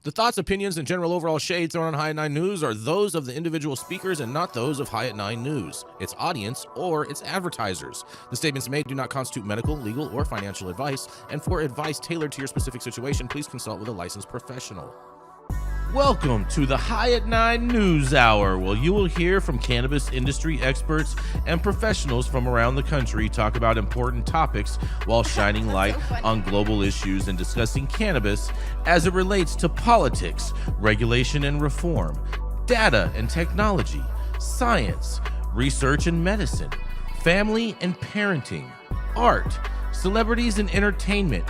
The thoughts, opinions, and general overall shade thrown on High at 9 News are those of the individual speakers and not those of High at 9 News, its audience, or its advertisers. The statements made do not constitute medical, legal, or financial advice, and for advice tailored to your specific situation, please consult with a licensed professional. Welcome to the High at 9 News Hour, where you will hear from cannabis industry experts and professionals from around the country talk about important topics while shining light on global issues and discussing cannabis as it relates to politics, regulation and reform, data and technology, science, research and medicine, family and parenting, art, celebrities and entertainment,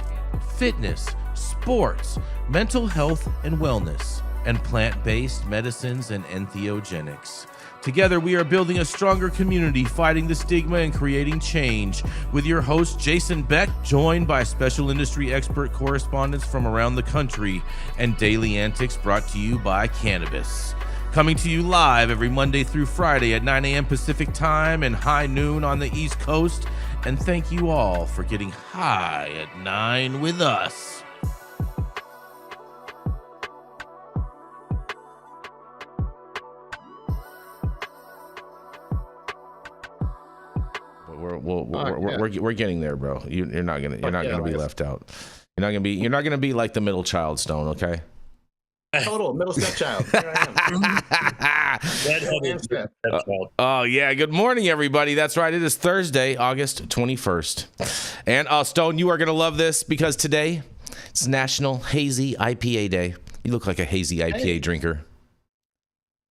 fitness, sports, mental health and wellness, and plant-based medicines and entheogenics. Together, we are building a stronger community, fighting the stigma and creating change. With your host, Jason Beck, joined by special industry expert correspondents from around the country, and daily antics brought to you by Cannabis. Coming to you live every Monday through Friday at 9 a.m. Pacific Time and high noon on the East Coast. And thank you all for getting high at 9 with us. We're getting there, bro. You're not gonna be left out. You're not gonna be like the middle child, Stone. Okay. Total middle stepchild. Here I am. Oh yeah. Good morning, everybody. That's right. It is Thursday, August 21st, and Stone, you are gonna love this because today it's National Hazy IPA Day. You look like a hazy IPA drinker.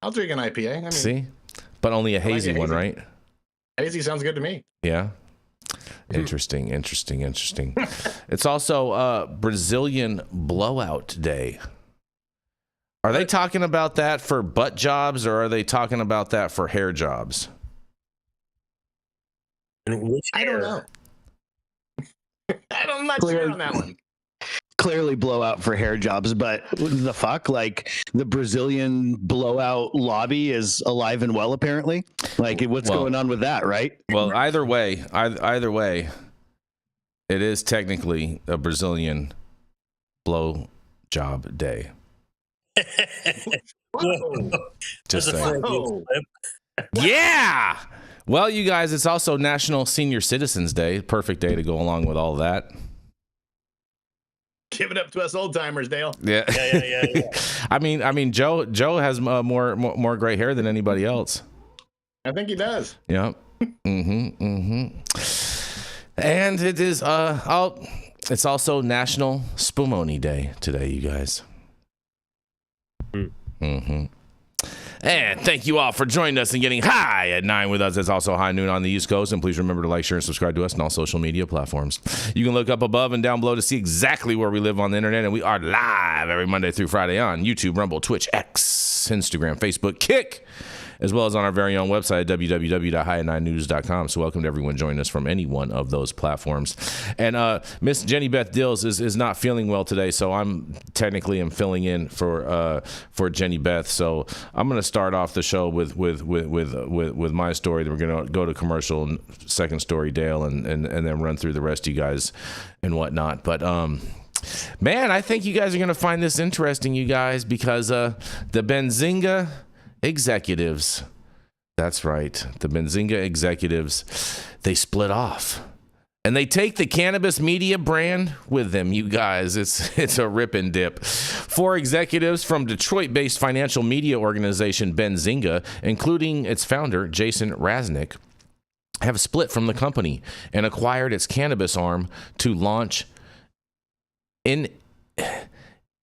I'll drink an IPA. I mean, see, but only a hazy one, right? Hazy sounds good to me. Yeah. Interesting. It's also Brazilian Blowout Day. Are they talking about that for butt jobs or are they talking about that for hair jobs? I don't know. I'm not sure on that one. Clearly blowout for hair jobs, but the fuck, like the Brazilian blowout lobby is alive and well, apparently. Like what's going on with that, right? Well, either way, it is technically a Brazilian blow job day. Just saying. Yeah. Well, you guys, it's also National Senior Citizens Day. Perfect day to go along with all that. Give it up to us old timers, Dale. Yeah. I mean, Joe has more gray hair than anybody else. I think he does. Yeah. And it is it's also National Spumoni Day today, you guys. And thank you all for joining us and getting high at 9 with us. It's also high noon on the East Coast. And please remember to like, share, and subscribe to us on all social media platforms. You can look up above and down below to see exactly where we live on the internet. And we are live every Monday through Friday on YouTube, Rumble, Twitch, X, Instagram, Facebook, Kick, as well as on our very own website, www.high9news.com. So welcome to everyone joining us from any one of those platforms. And Miss Jenny Beth Dills is not feeling well today, so I'm technically filling in for Jenny Beth. So I'm going to start off the show with my story. Then we're going to go to commercial, second story, Dale, and then run through the rest of you guys and whatnot. But man, I think you guys are going to find this interesting, you guys, because the Benzinga executives, that's right, the Benzinga executives, they split off and they take the cannabis media brand with them, you guys. It's a rip and dip. 4 executives from Detroit-based financial media organization Benzinga, including its founder Jason Raznick, have split from the company and acquired its cannabis arm to launch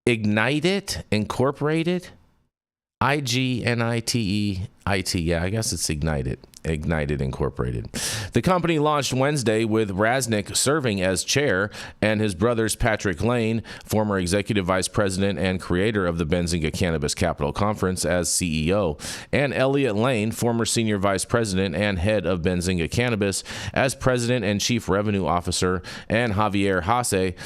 Ignited Incorporated. IGNITEIT. Yeah, I guess it's Ignited Incorporated. The company launched Wednesday with Raznick serving as chair and his brothers Patrick Lane, former executive vice president and creator of the Benzinga Cannabis Capital Conference, as CEO, and Elliot Lane, former senior vice president and head of Benzinga Cannabis, as president and chief revenue officer, and Javier Hazy,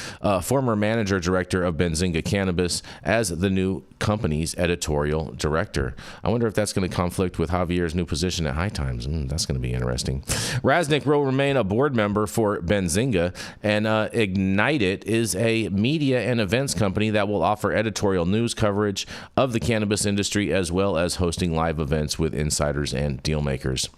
former manager director of Benzinga Cannabis, as the new company's editorial director. I wonder if that's going to conflict with Javier's new position at High Times. That's going to be interesting. Raznick will remain a board member for Benzinga, and Ignite It is a media and events company that will offer editorial news coverage of the cannabis industry as well as hosting live events with insiders and deal makers.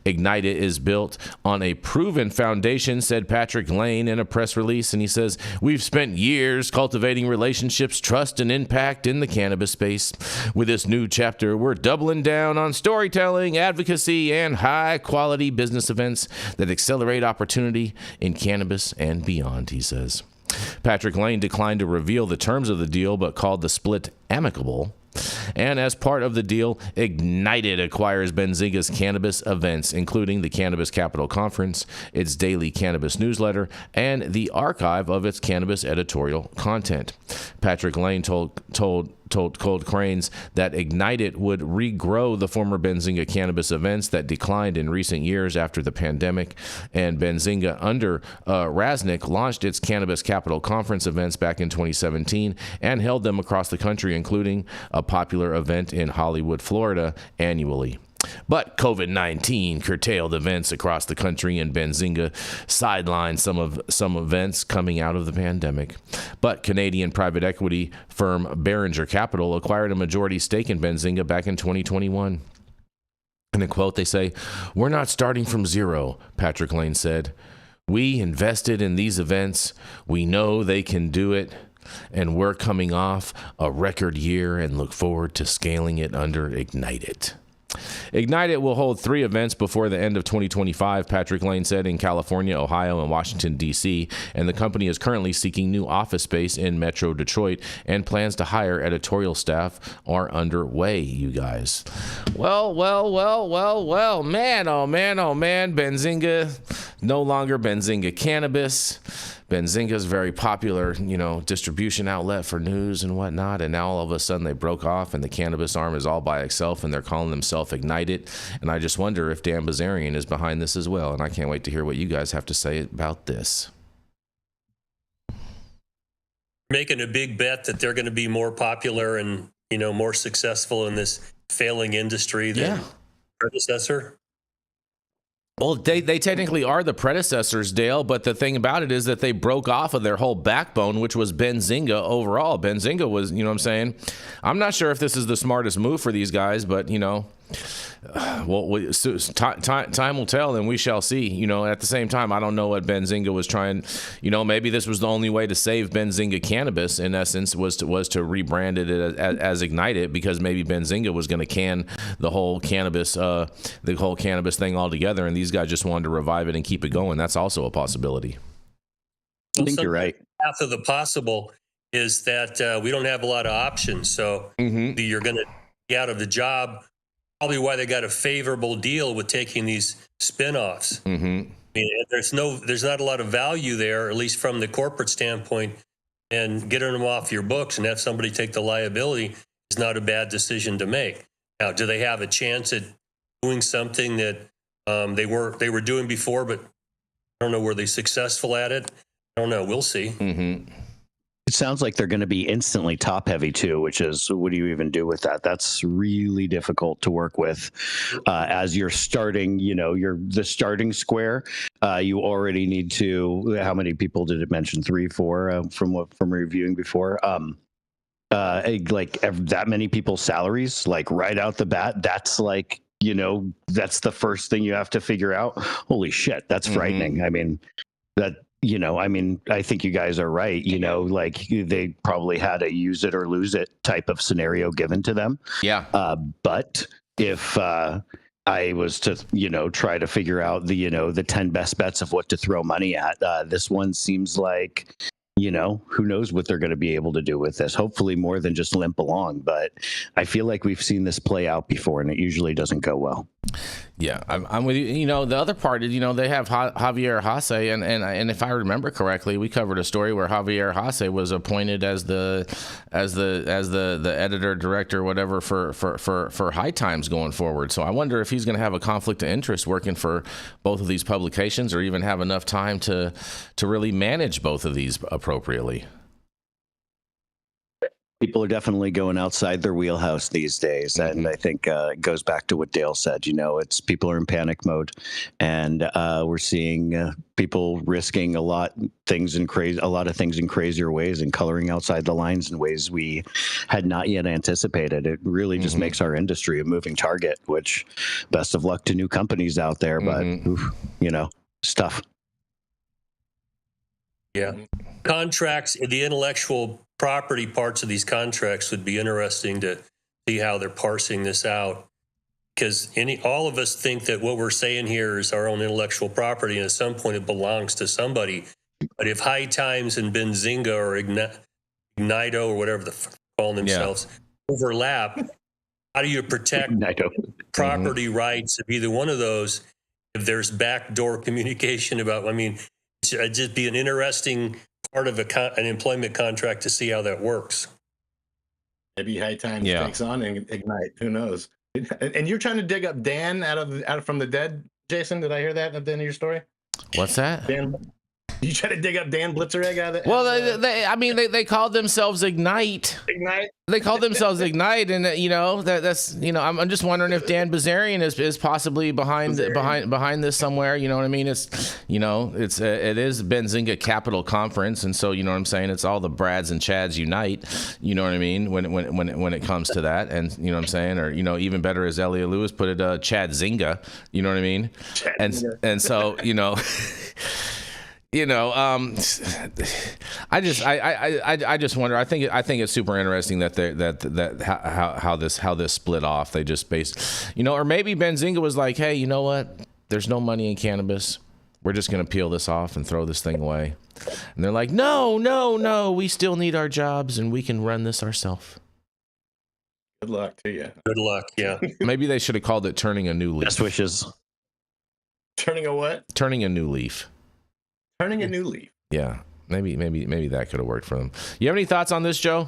Ignite It is built on a proven foundation, said Patrick Lane in a press release, and he says, "We've spent years cultivating relationships, trust, and impact in the cannabis space. With this new chapter, we're doubling down on storytelling, advocacy, and high-quality business events that accelerate opportunity in cannabis and beyond," he says. Patrick Lane declined to reveal the terms of the deal, but called the split amicable. And as part of the deal, Ignite It acquires Benzinga's cannabis events, including the Cannabis Capital Conference, its daily cannabis newsletter, and the archive of its cannabis editorial content. Patrick Lane told Cold Cranes that Ignite It would regrow the former Benzinga cannabis events that declined in recent years after the pandemic, and Benzinga under Raznick launched its Cannabis Capital Conference events back in 2017 and held them across the country, including a popular event in Hollywood, Florida, annually. But COVID-19 curtailed events across the country, and Benzinga sidelined some events coming out of the pandemic. But Canadian private equity firm Behringer Capital acquired a majority stake in Benzinga back in 2021. In a quote, they say, "We're not starting from zero," Patrick Lane said. "We invested in these events. We know they can do it. And we're coming off a record year and look forward to scaling it under Ignite It." Ignite It will hold 3 events before the end of 2025, Patrick Lane said, in California, Ohio, and Washington, D.C., and the company is currently seeking new office space in Metro Detroit, and plans to hire editorial staff are underway, you guys. Well, man, oh man, Benzinga, no longer Benzinga Cannabis. Benzinga's very popular, distribution outlet for news and whatnot, and now all of a sudden they broke off and the cannabis arm is all by itself and they're calling themselves Ignite It. And I just wonder if Dan Bazarian is behind this as well, and I can't wait to hear what you guys have to say about this. Making a big bet that they're going to be more popular and, more successful in this failing industry than predecessor. Well, they technically are the predecessors, Dale, but the thing about it is that they broke off of their whole backbone, which was Benzinga overall. Benzinga was, you know what I'm saying? I'm not sure if this is the smartest move for these guys, but, time will tell, and we shall see. At the same time, I don't know what Benzinga was trying. Maybe this was the only way to save Benzinga Cannabis. In essence, was to rebrand it as Ignite It, because maybe Benzinga was going to can the whole cannabis thing altogether, and these guys just wanted to revive it and keep it going. That's also a possibility. I think you're right. Half of the possible is that we don't have a lot of options, so you're going to be out of the job. Probably why they got a favorable deal with taking these spinoffs. I mean, there's not a lot of value there, at least from the corporate standpoint, and getting them off your books and have somebody take the liability is not a bad decision to make. Now, do they have a chance at doing something that they were doing before, but I don't know, were they successful at it? I don't know. We'll see. It sounds like they're going to be instantly top heavy too, which is, what do you even do with that? That's really difficult to work with as you're starting. You're the starting square. You already need to. How many people did it mention? 3, 4 from reviewing before. Like that many people's salaries, like right out the bat. That's like, that's the first thing you have to figure out. Holy shit, that's frightening. I mean, I think you guys are right. Like they probably had a use it or lose it type of scenario given to them. Yeah. But if I was to, try to figure out the 10 best bets of what to throw money at, this one seems like, who knows what they're going to be able to do with this. Hopefully more than just limp along. But I feel like we've seen this play out before, and it usually doesn't go well. Yeah, I'm with you. The other part is, they have Javier Hazy, and if I remember correctly, we covered a story where Javier Hazy was appointed as the editor, director, whatever for High Times going forward. So I wonder if he's going to have a conflict of interest working for both of these publications, or even have enough time to really manage both of these appropriately. People are definitely going outside their wheelhouse these days, and I think it goes back to what Dale said. It's people are in panic mode, and we're seeing people risking a lot of things in crazier ways and coloring outside the lines in ways we had not yet anticipated. It really just makes our industry a moving target. Which, best of luck to new companies out there, but it's tough. Yeah. Contracts, the intellectual property parts of these contracts would be interesting to see how they're parsing this out. Because all of us think that what we're saying here is our own intellectual property, and at some point it belongs to somebody. But if High Times and Benzinga or Ignito or whatever the fuck they're calling themselves overlap, how do you protect property rights of either one of those if there's backdoor communication about, it'd just be an interesting part of an employment contract to see how that works. Maybe High Times takes on and Ignite. Who knows? And you're trying to dig up Dan out from the dead, Jason? Did I hear that at the end of your story? What's that? Dan, you try to dig up Dan Blitzeregg out of the... Well, they called themselves Ignite. Ignite? They called themselves Ignite, and that's I'm just wondering if Dan Bazarian is possibly behind this somewhere. You know what I mean? It is Benzinga Capital Conference, and so you know what I'm saying. It's all the Brads and Chads unite. You know what I mean? When it comes to that, and you know what I'm saying, or even better, as Elliot Lewis put it, Chad Zinga. You know what I mean? And so I just wonder. I think it's super interesting that how this split off. They just or maybe Benzinga was like, hey, you know what? There's no money in cannabis. We're just gonna peel this off and throw this thing away. And they're like, no, we still need our jobs and we can run this ourselves. Good luck to you. Good luck. Yeah. Maybe they should have called it turning a new leaf. Best wishes. Turning a what? Turning a new leaf. Turning a new leaf. Yeah, maybe that could have worked for them. You have any thoughts on this, Joe?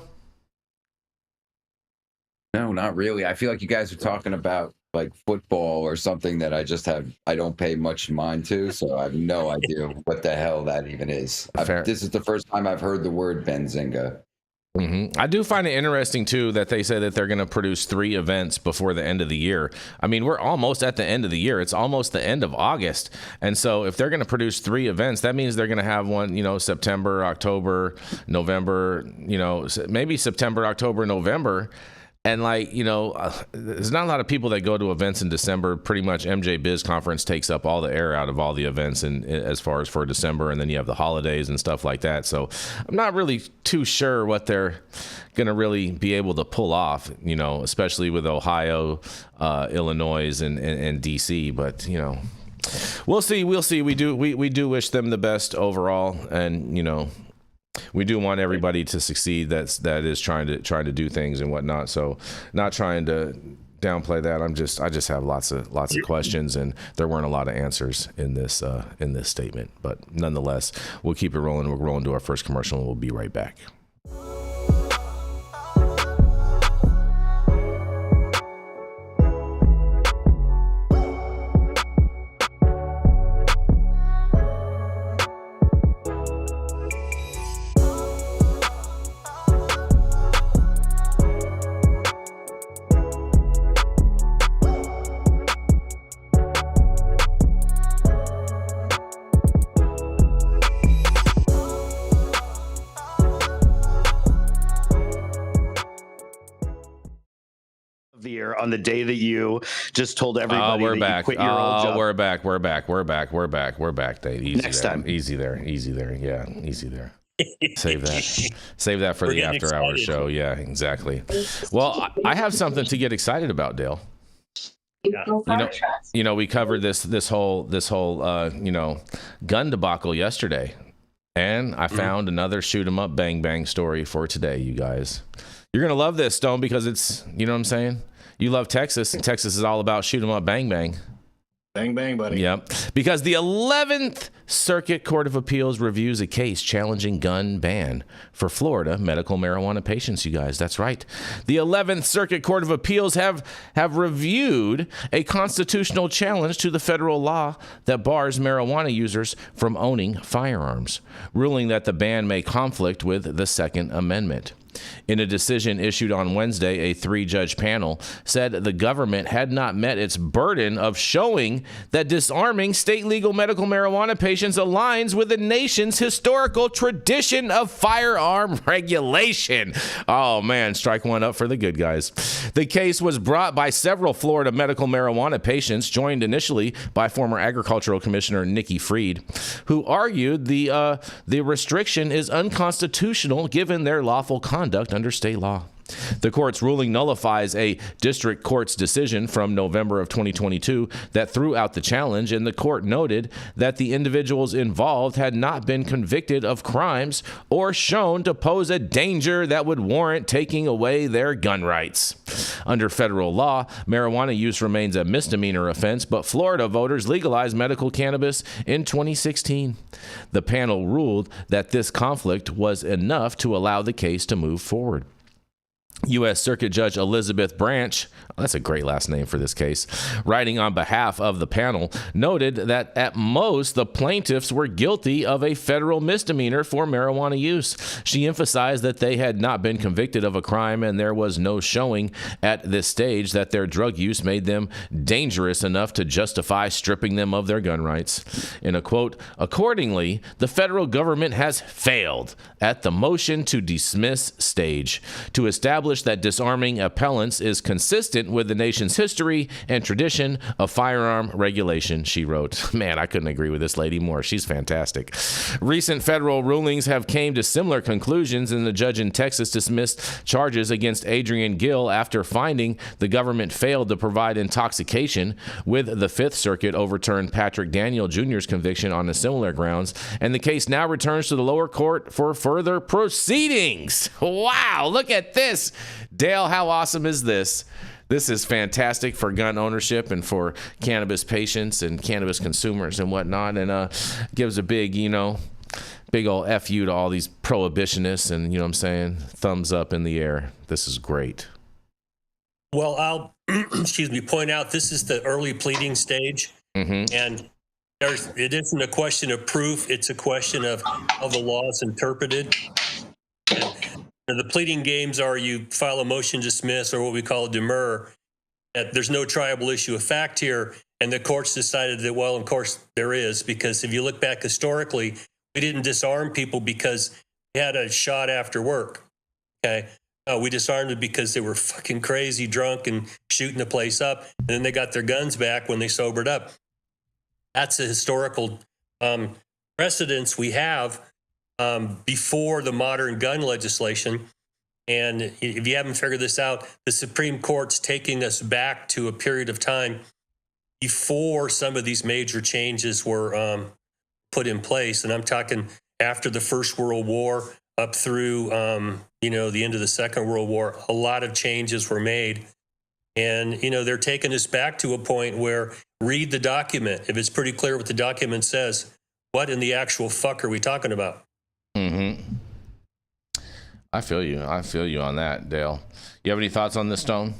No, not really. I feel like you guys are talking about like football or something that I don't pay much mind to, so I have no idea what the hell that even is. This is the first time I've heard the word Benzinga. I do find it interesting too that they say that they're going to produce 3 events before the end of the year. We're almost at the end of the year. It's almost the end of August. And so if they're going to produce 3 events, that means they're going to have one, September, October, November, maybe September, October, November. And there's not a lot of people that go to events in December. Pretty much MJ Biz Conference takes up all the air out of all the events and as far as for December, and then you have the holidays and stuff like that. So I'm not really too sure what they're going to really be able to pull off, especially with Ohio, Illinois, and DC. But, we'll see. We do wish them the best overall. And, we do want everybody to succeed that is trying to do things and whatnot. So not trying to downplay that. I just have lots of questions, and there weren't a lot of answers in this statement. But nonetheless, we'll keep it rolling. We're rolling to our first commercial, and we'll be right back. On the day that you just told everybody we're that back. You quit your old job. We're back, Dave. Easy Next there. time. Easy there. Yeah, easy there. Save that for the after hours show. Yeah, exactly. Well, I have something to get excited about, Dale. Yeah. We covered this whole gun debacle yesterday, and I found another shoot 'em up bang bang story for today. You guys, you're gonna love this, Stone, because it's, you know what I'm saying. You love Texas, and Texas is all about shoot 'em up bang bang. Bang bang, buddy. Yep. Because the 11th Circuit Court of Appeals reviews a case challenging gun ban for Florida medical marijuana patients, you guys. That's right. The 11th Circuit Court of Appeals have reviewed a constitutional challenge to the federal law that bars marijuana users from owning firearms, ruling that the ban may conflict with the Second Amendment. In a decision issued on Wednesday, a 3-judge panel said the government had not met its burden of showing that disarming state legal medical marijuana patients aligns with the nation's historical tradition of firearm regulation. Oh, man, strike one up for the good guys. The case was brought by several Florida medical marijuana patients, joined initially by former Agricultural Commissioner Nikki Fried, who argued the restriction is unconstitutional given their lawful conduct under state law. The court's ruling nullifies a district court's decision from November of 2022 that threw out the challenge, and the court noted that the individuals involved had not been convicted of crimes or shown to pose a danger that would warrant taking away their gun rights. Under federal law, marijuana use remains a misdemeanor offense, but Florida voters legalized medical cannabis in 2016. The panel ruled that this conflict was enough to allow the case to move forward. U.S. Circuit Judge Elizabeth Branch, that's a great last name for this case, writing on behalf of the panel, noted that at most the plaintiffs were guilty of a federal misdemeanor for marijuana use. She emphasized that they had not been convicted of a crime and there was no showing at this stage that their drug use made them dangerous enough to justify stripping them of their gun rights. In a quote, accordingly, the federal government has failed at the motion to dismiss stage to establish that disarming appellants is consistent with the nation's history and tradition of firearm regulation, she wrote. Man, I couldn't agree with this lady more. She's fantastic. Recent federal rulings have came to similar conclusions, and the judge in Texas dismissed charges against Adrian Gill after finding the government failed to provide intoxication, with the Fifth Circuit overturned Patrick Daniel Jr.'s conviction on a similar grounds, and the case now returns to the lower court for further proceedings. Wow, look at this. Dale, how awesome is this? This is fantastic for gun ownership and for cannabis patients and cannabis consumers and whatnot, and gives a big, big old F you to all these prohibitionists, and, thumbs up in the air. This is great. Well, I'll, point out this is the early pleading stage, and it isn't a question of proof, it's a question of how the law is interpreted. And the pleading games are you file a motion to dismiss, or what we call a demur. There's no triable issue of fact here, and the courts decided that, well, of course there is, because if you look back historically, we didn't disarm people because they had a shot after work, okay? We disarmed them because they were fucking crazy drunk and shooting the place up, and then they got their guns back when they sobered up. That's a historical precedence we have before the modern gun legislation. And if you haven't figured this out, the Supreme Court's taking us back to a period of time before some of these major changes were put in place. And I'm talking after the First World War up through, the end of the Second World War. A lot of changes were made. And, they're taking us back to a point where read the document. If it's pretty clear what the document says, what in the actual fuck are we talking about? I feel you on that, Dale. You have any thoughts on this, Stone?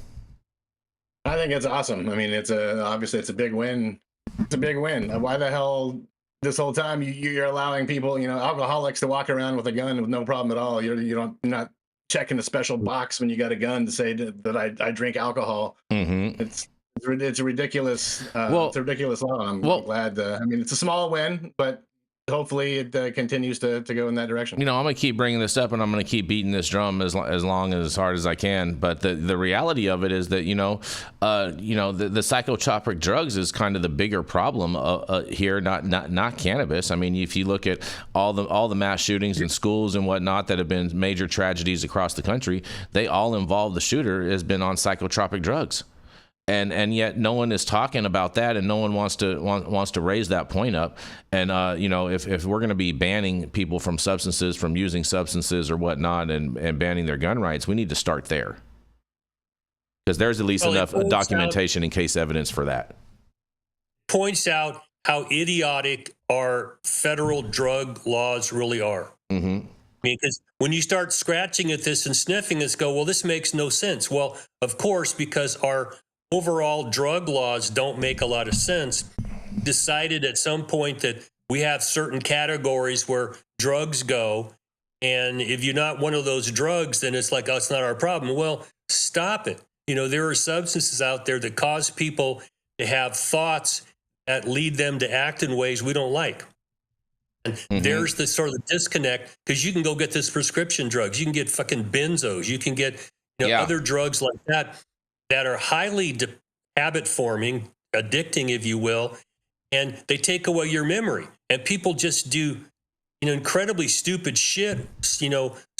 I think it's awesome. I mean, obviously it's a big win. It's a big win. Why the hell this whole time you're allowing people, alcoholics to walk around with a gun with no problem at all? You're not checking a special box when you got a gun to say that I drink alcohol. It's a ridiculous. It's a ridiculous law. I'm glad. It's a small win, but hopefully it continues to go in that direction. I'm going to keep bringing this up, and I'm going to keep beating this drum as hard as I can. But the reality of it is that the psychotropic drugs is kind of the bigger problem here, not cannabis. I mean, if you look at all the mass shootings in schools and whatnot that have been major tragedies across the country, they all involve the shooter has been on psychotropic drugs. And yet no one is talking about that, and no one wants to raise that point up. And if we're going to be banning people from using substances or whatnot, and banning their gun rights, we need to start there, because there's at least enough documentation and case evidence for that. Points out how idiotic our federal drug laws really are. Mm-hmm. I mean, because when you start scratching at this and sniffing this, go, well, this makes no sense. Well, of course, because our overall drug laws don't make a lot of sense. Decided at some point that we have certain categories where drugs go. And if you're not one of those drugs, then it's like, oh, it's not our problem. Well, stop it. You know, there are substances out there that cause people to have thoughts that lead them to act in ways we don't like. And there's the sort of disconnect, because you can go get this prescription drugs. You can get fucking benzos. You can get other drugs like that are highly habit forming, addicting, if you will, and they take away your memory. And people just do incredibly stupid shit,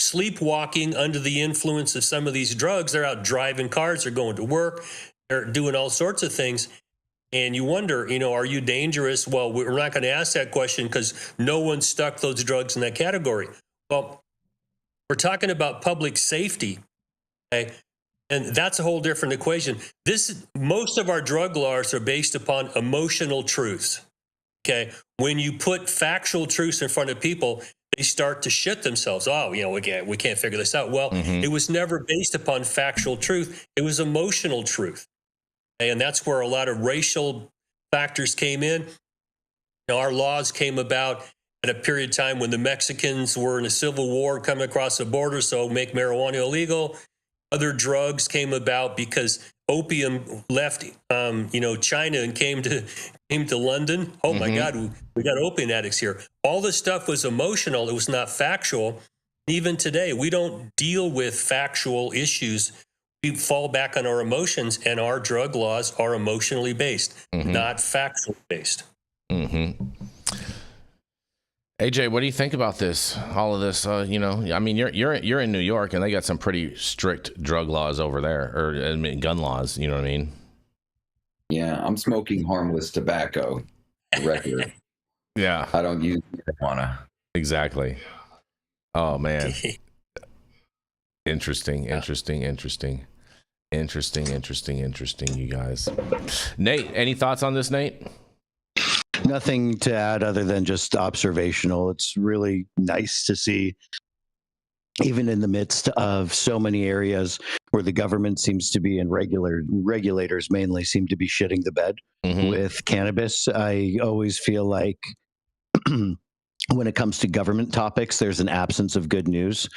sleepwalking under the influence of some of these drugs. They're out driving cars, they're going to work, they're doing all sorts of things. And you wonder, are you dangerous? Well, we're not going to ask that question because no one stuck those drugs in that category. Well, we're talking about public safety, okay? And that's a whole different equation. Most of our drug laws are based upon emotional truths, okay? When you put factual truths in front of people, they start to shit themselves. Oh, we can't figure this out. Well, it was never based upon factual truth. It was emotional truth. And that's where a lot of racial factors came in. Our laws came about at a period of time when the Mexicans were in a civil war coming across the border, so make marijuana illegal. Other drugs came about because opium left, China and came to London. Oh my God, we got opium addicts here. All this stuff was emotional. It was not factual. Even today, we don't deal with factual issues. We fall back on our emotions, and our drug laws are emotionally based, not factually based. AJ, what do you think about this? All of this, I mean, you're in New York, and they got some pretty strict drug laws over there, or gun laws. You know what I mean? Yeah, I'm smoking harmless tobacco. Record. Yeah, I don't use marijuana. Exactly. Oh man. Interesting, you guys. Nate, any thoughts on this, Nate? Nothing to add other than just observational. It's really nice to see, even in the midst of so many areas where the government seems to be, and regulators mainly seem to be shitting the bed with cannabis. I always feel like when it comes to government topics, there's an absence of good news.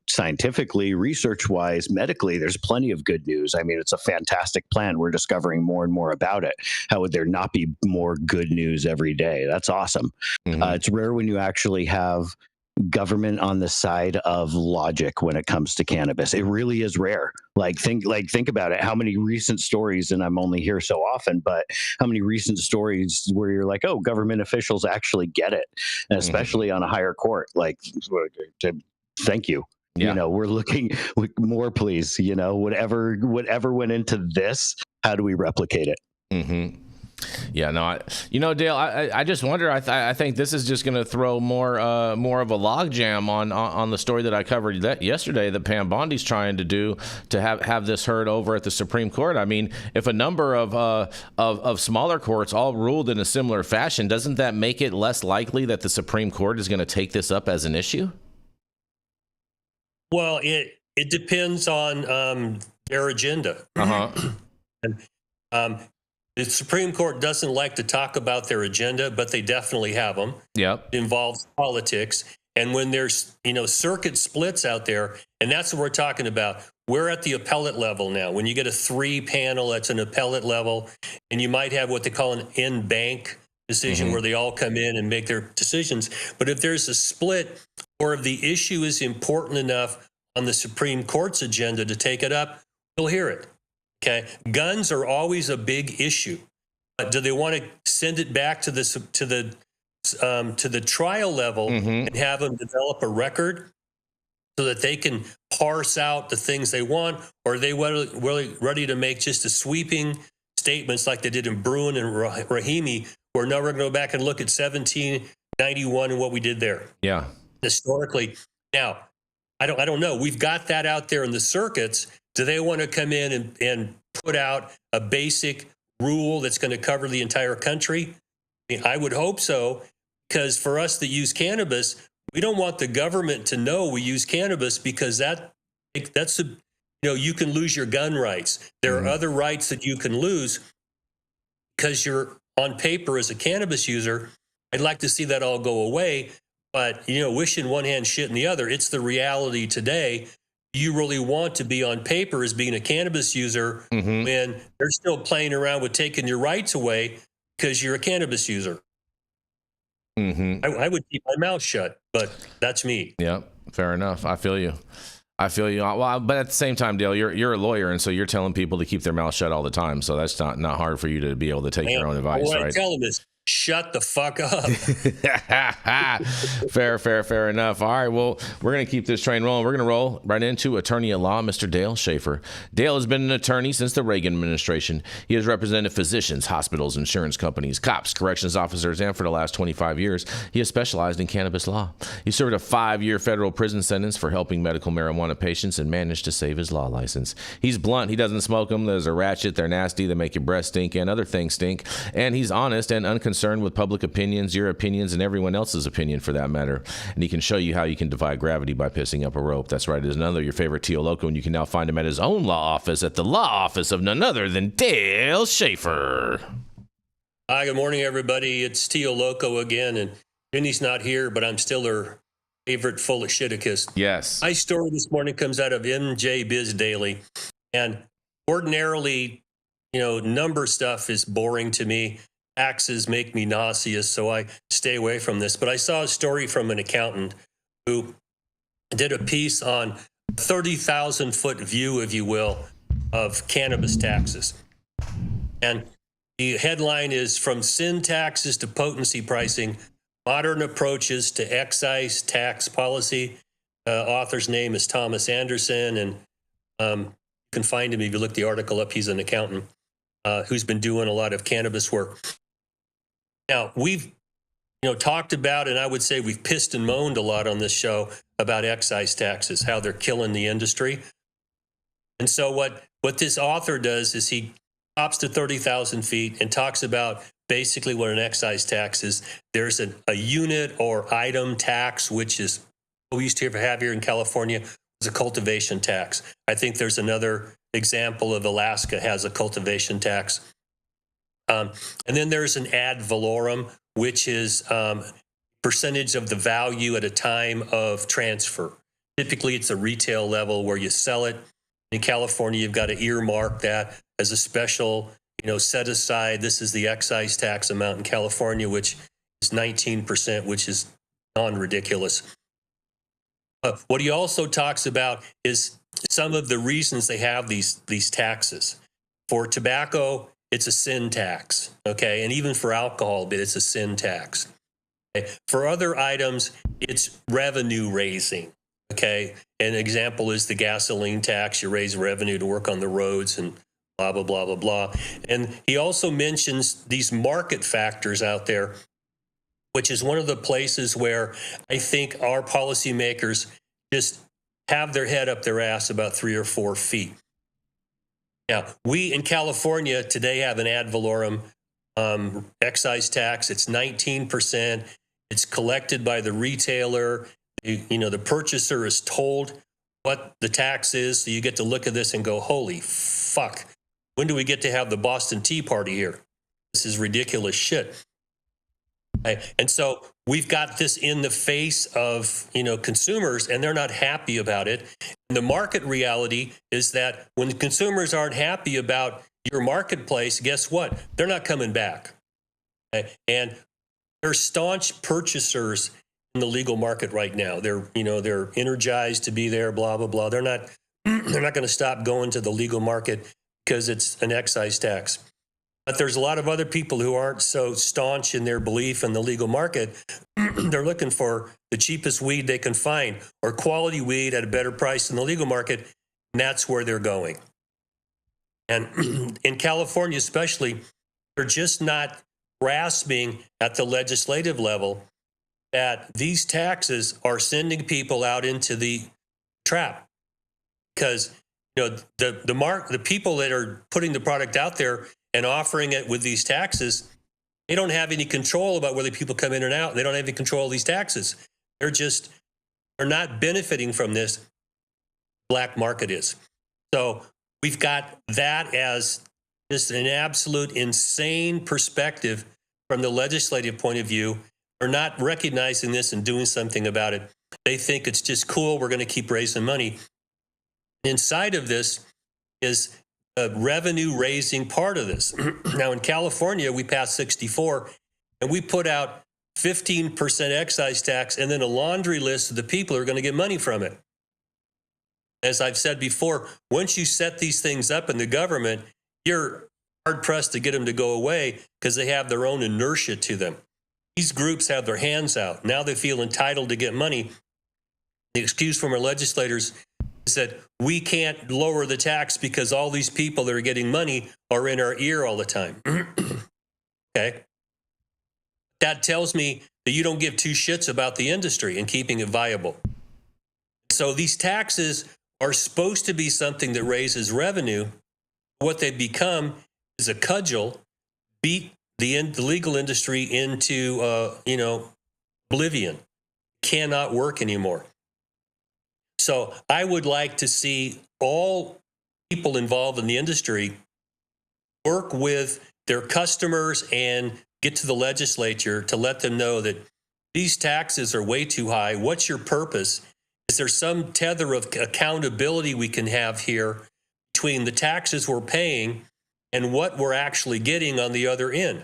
Scientifically, research-wise, medically, there's plenty of good news. I mean, it's a fantastic plan. We're discovering more and more about it. How would there not be more good news every day? That's awesome. It's rare when you actually have government on the side of logic when it comes to cannabis. It really is rare. Think about it. How many recent stories, and I'm only here so often, but how many recent stories where you're like, oh, government officials actually get it, and especially on a higher court. Thank you. Yeah. We're looking more, please. Whatever went into this, how do we replicate it? Yeah, no, Dale, I just wonder. I think this is just going to throw more of a logjam on the story that I covered yesterday that Pam Bondi's trying to do to have this heard over at the Supreme Court. I mean, if a number of smaller courts all ruled in a similar fashion, doesn't that make it less likely that the Supreme Court is going to take this up as an issue? Well, it depends on their agenda. The Supreme Court doesn't like to talk about their agenda, but they definitely have them. Yep. It involves politics. And when there's, circuit splits out there, and that's what we're talking about. We're at the appellate level now. When you get a 3-panel, that's an appellate level, and you might have what they call an en banc decision where they all come in and make their decisions. But if there's a split, or if the issue is important enough on the Supreme Court's agenda to take it up, we'll hear it. Okay, guns are always a big issue, but do they want to send it back to the trial level and have them develop a record so that they can parse out the things they want, or are they really ready to make just a sweeping statements like they did in Bruin and Rahimi, where now we're going to go back and look at 1791 and what we did there? Yeah, historically. Now, I don't know. We've got that out there in the circuits. Do they want to come in and put out a basic rule that's going to cover the entire country? I would hope so, because for us that use cannabis, we don't want the government to know we use cannabis, because that's you can lose your gun rights. There are other rights that you can lose because you're on paper as a cannabis user. I'd like to see that all go away, but wish in one hand, shit in the other. It's the reality today. You really want to be on paper as being a cannabis user when they're still playing around with taking your rights away because you're a cannabis user. I would keep my mouth shut, but that's me. Yeah, fair enough. I feel you. Well, but at the same time, Dale, you're a lawyer, and so you're telling people to keep their mouth shut all the time. So that's not hard for you to be able to take your own advice, what right? I tell them is, shut the fuck up. Fair enough. All right, well, we're going to keep this train rolling. We're going to roll right into attorney at law, Mr. Dale Schafer. Dale has been an attorney since the Reagan administration. He has represented physicians, hospitals, insurance companies, cops, corrections officers, and for the last 25 years, he has specialized in cannabis law. He served a 5-year federal prison sentence for helping medical marijuana patients and managed to save his law license. He's blunt. He doesn't smoke them. Those are ratchet. They're nasty. They make your breath stink and other things stink. And he's honest and unconcerned with public opinions, your opinions, and everyone else's opinion for that matter. And he can show you how you can defy gravity by pissing up a rope. That's right. It is none other your favorite Tio Loco, and you can now find him at his own law office at the law office of none other than Dale Schafer. Hi, good morning, everybody. It's Tio Loco again, and Jenny's not here, but I'm still her favorite full of shiticus. Yes. My story this morning comes out of MJ Biz Daily, and ordinarily, number stuff is boring to me. Taxes make me nauseous, so I stay away from this. But I saw a story from an accountant who did a piece on 30,000-foot view, if you will, of cannabis taxes. And the headline is "From Sin Taxes to Potency Pricing, Modern Approaches to Excise Tax Policy." Author's name is Thomas Anderson, and you can find him if you look the article up. He's an accountant who's been doing a lot of cannabis work. Now, we've talked about, and I would say we've pissed and moaned a lot on this show about excise taxes, how they're killing the industry. And so what this author does is he hops to 30,000 feet and talks about basically what an excise tax is. There's a unit or item tax, which is what we used to have here in California, is a cultivation tax. I think there's another example of Alaska has a cultivation tax. And then there's an ad valorem, which is percentage of the value at a time of transfer. Typically, it's a retail level where you sell it. In California, you've got to earmark that as a special, set aside. This is the excise tax amount in California, which is 19%, which is non-ridiculous. What he also talks about is some of the reasons they have these taxes. For tobacco, it's a sin tax, okay? And even for alcohol, but it's a sin tax. Okay? For other items, it's revenue raising, okay? An example is the gasoline tax. You raise revenue to work on the roads and blah, blah, blah, blah, blah. And he also mentions these market factors out there, which is one of the places where I think our policymakers just have their head up their ass about 3 or 4 feet. Now, we in California today have an ad valorem excise tax. It's 19%. It's collected by the retailer. The purchaser is told what the tax is. So you get to look at this and go, holy fuck. When do we get to have the Boston Tea Party here? This is ridiculous shit. Okay. And so we've got this in the face of, consumers, and they're not happy about it. And the market reality is that when consumers aren't happy about your marketplace, guess what? They're not coming back. Okay. And they're staunch purchasers in the legal market right now. They're energized to be there, blah, blah, blah. They're not going to stop going to the legal market because it's an excise tax. But there's a lot of other people who aren't so staunch in their belief in the legal market. They're looking for the cheapest weed they can find or quality weed at a better price in the legal market, and that's where they're going. And in California especially, they're just not grasping at the legislative level that these taxes are sending people out into the trap. Because the people that are putting the product out there and offering it with these taxes, They don't have any control about whether people come in and out. They don't have any control of these taxes. They're not benefiting from this. Black market is. So we've got that as just an absolute insane perspective from the legislative point of view. They're not recognizing this and doing something about it. They think it's just cool. We're going to keep raising money. Inside of this is a revenue raising part of this. Now in California, we passed 64 and we put out 15% excise tax and then a laundry list of the people who are going to get money from it. As I've said before, once you set these things up in the government, you're hard pressed to get them to go away because they have their own inertia to them. These groups have their hands out. Now they feel entitled to get money. The excuse from our legislators is that we can't lower the tax because all these people that are getting money are in our ear all the time. Okay. That tells me that you don't give two shits about the industry and keeping it viable. So these taxes are supposed to be something that raises revenue. What they become is a cudgel, beat the legal industry into, oblivion. Cannot work anymore. So I would like to see all people involved in the industry work with their customers and get to the legislature to let them know that these taxes are way too high. What's your purpose? Is there some tether of accountability we can have here between the taxes we're paying and what we're actually getting on the other end?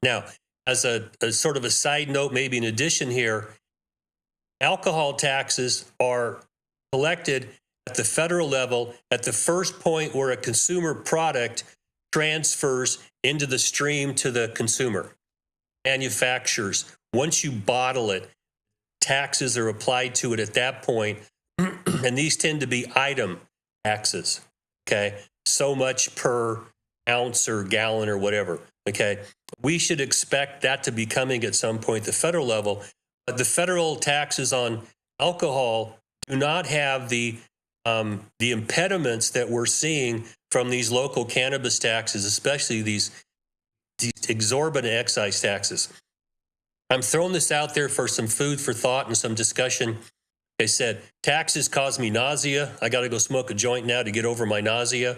Now, as a sort of a side note, maybe in addition here, alcohol taxes are collected at the federal level at the first point where a consumer product transfers into the stream to the consumer. Manufacturers, once you bottle it, taxes are applied to it at that point, and these tend to be item taxes, okay? So much per ounce or gallon or whatever, okay? We should expect that to be coming at some point at the federal level, but the federal taxes on alcohol do not have the impediments that we're seeing from these local cannabis taxes, especially these exorbitant excise taxes. I'm throwing this out there for some food for thought and some discussion. They said, taxes cause me nausea. I got to go smoke a joint now to get over my nausea.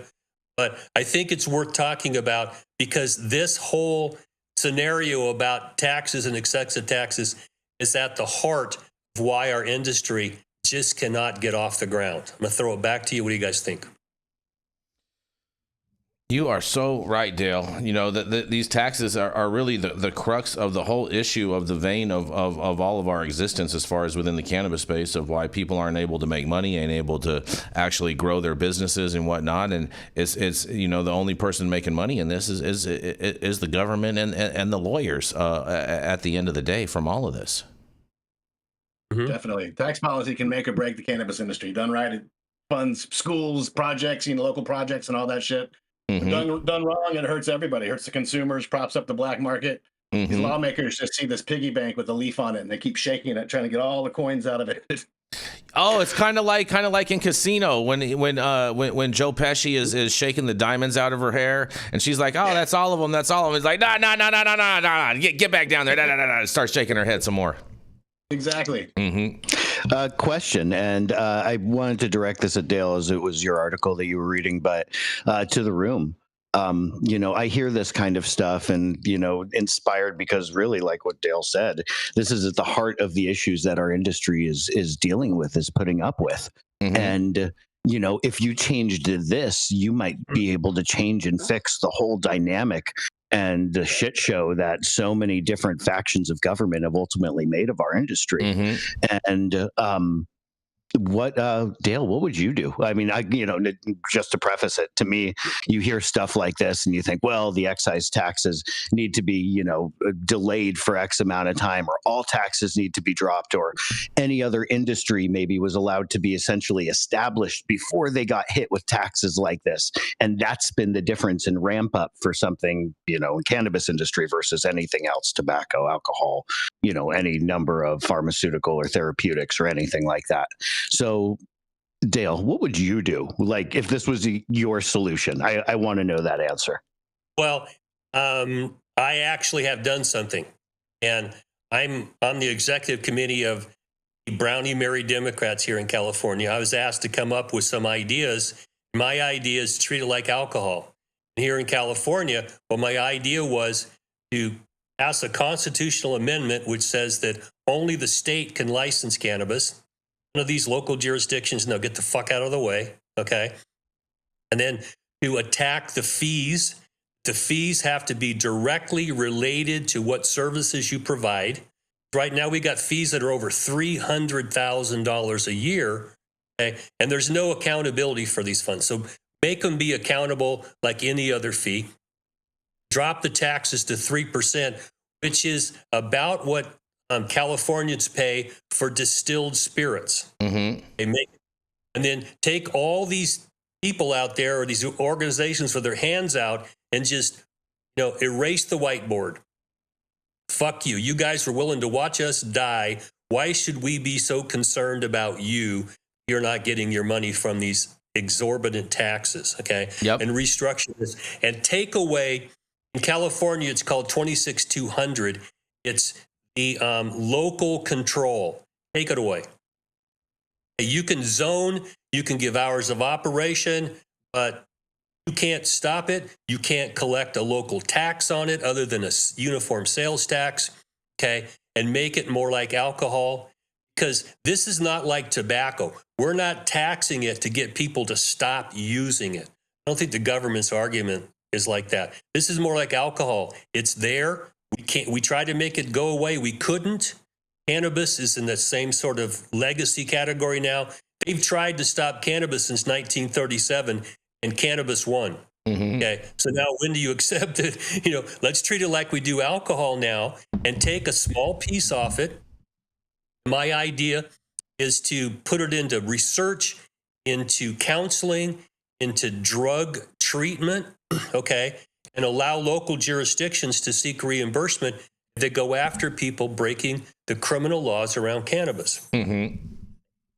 But I think it's worth talking about because this whole scenario about taxes and excessive taxes is at the heart of why our industry just cannot get off the ground. I'm going to throw it back to you. What do you guys think? You are so right, Dale. You know, these taxes are really the crux of the whole issue of the vein of all of our existence as far as within the cannabis space of why people aren't able to make money, ain't able to actually grow their businesses and whatnot. And it's the only person making money in this is the government and the lawyers at the end of the day from all of this. Mm-hmm. Definitely. Tax policy can make or break the cannabis industry. Done right, it funds schools, projects, local projects and all that shit. Mm-hmm. Done wrong, it hurts everybody. It hurts the consumers, props up the black market. Mm-hmm. These lawmakers just see this piggy bank with a leaf on it, and they keep shaking it, trying to get all the coins out of it. Oh, it's kind of like in Casino when Joe Pesci is shaking the diamonds out of her hair, and she's like, "Oh, that's all of them. That's all of them." It's like, "No, get back down there." Starts shaking her head some more. Exactly. Mm-hmm. Question, and I wanted to direct this at Dale as it was your article that you were reading, but to the room. I hear this kind of stuff and, inspired because really like what Dale said, this is at the heart of the issues that our industry is dealing with, is putting up with. Mm-hmm. And, if you changed this, you might be able to change and fix the whole dynamic and the shit show that so many different factions of government have ultimately made of our industry. Mm-hmm. And Dale, what would you do? I mean, just to preface it, to me, you hear stuff like this and you think, well, the excise taxes need to be, delayed for X amount of time, or all taxes need to be dropped, or any other industry maybe was allowed to be essentially established before they got hit with taxes like this. And that's been the difference in ramp up for something, in cannabis industry versus anything else, tobacco, alcohol, any number of pharmaceutical or therapeutics or anything like that. So, Dale, what would you do? Like, if this was your solution? I want to know that answer. Well, I actually have done something, and I'm on the executive committee of the Brownie Mary Democrats here in California. I was asked to come up with some ideas. My idea is to treat it like alcohol. Here in California, well, my idea was to pass a constitutional amendment which says that only the state can license cannabis. None of these local jurisdictions, no, get the fuck out of the way, okay? And then to attack the fees. The fees have to be directly related to what services you provide. Right now, we got fees that are over $300,000 a year, okay? And there's no accountability for these funds. So make them be accountable like any other fee. Drop the taxes to 3%, which is about what Californians pay for distilled spirits. And then take all these people out there or these organizations with their hands out and just, erase the whiteboard. Fuck you. You guys were willing to watch us die. Why should we be so concerned about you? You're not getting your money from these exorbitant taxes, okay? And restructure this and take away. In California, it's called 26,200. It's the local control. Take it away. You can zone, you can give hours of operation, but you can't stop it. You can't collect a local tax on it other than a uniform sales tax, okay? And make it more like alcohol, because this is not like tobacco. We're not taxing it to get people to stop using it. I don't think the government's argument is like that. This is more like alcohol. It's there. We tried to make it go away. We couldn't. Cannabis is in the same sort of legacy category now. They've tried to stop cannabis since 1937, and cannabis won. Okay, so now when do you accept it? Let's treat it like we do alcohol now and take a small piece off it. My idea is to put it into research, into counseling, into drug treatment, okay, and allow local jurisdictions to seek reimbursement that go after people breaking the criminal laws around cannabis.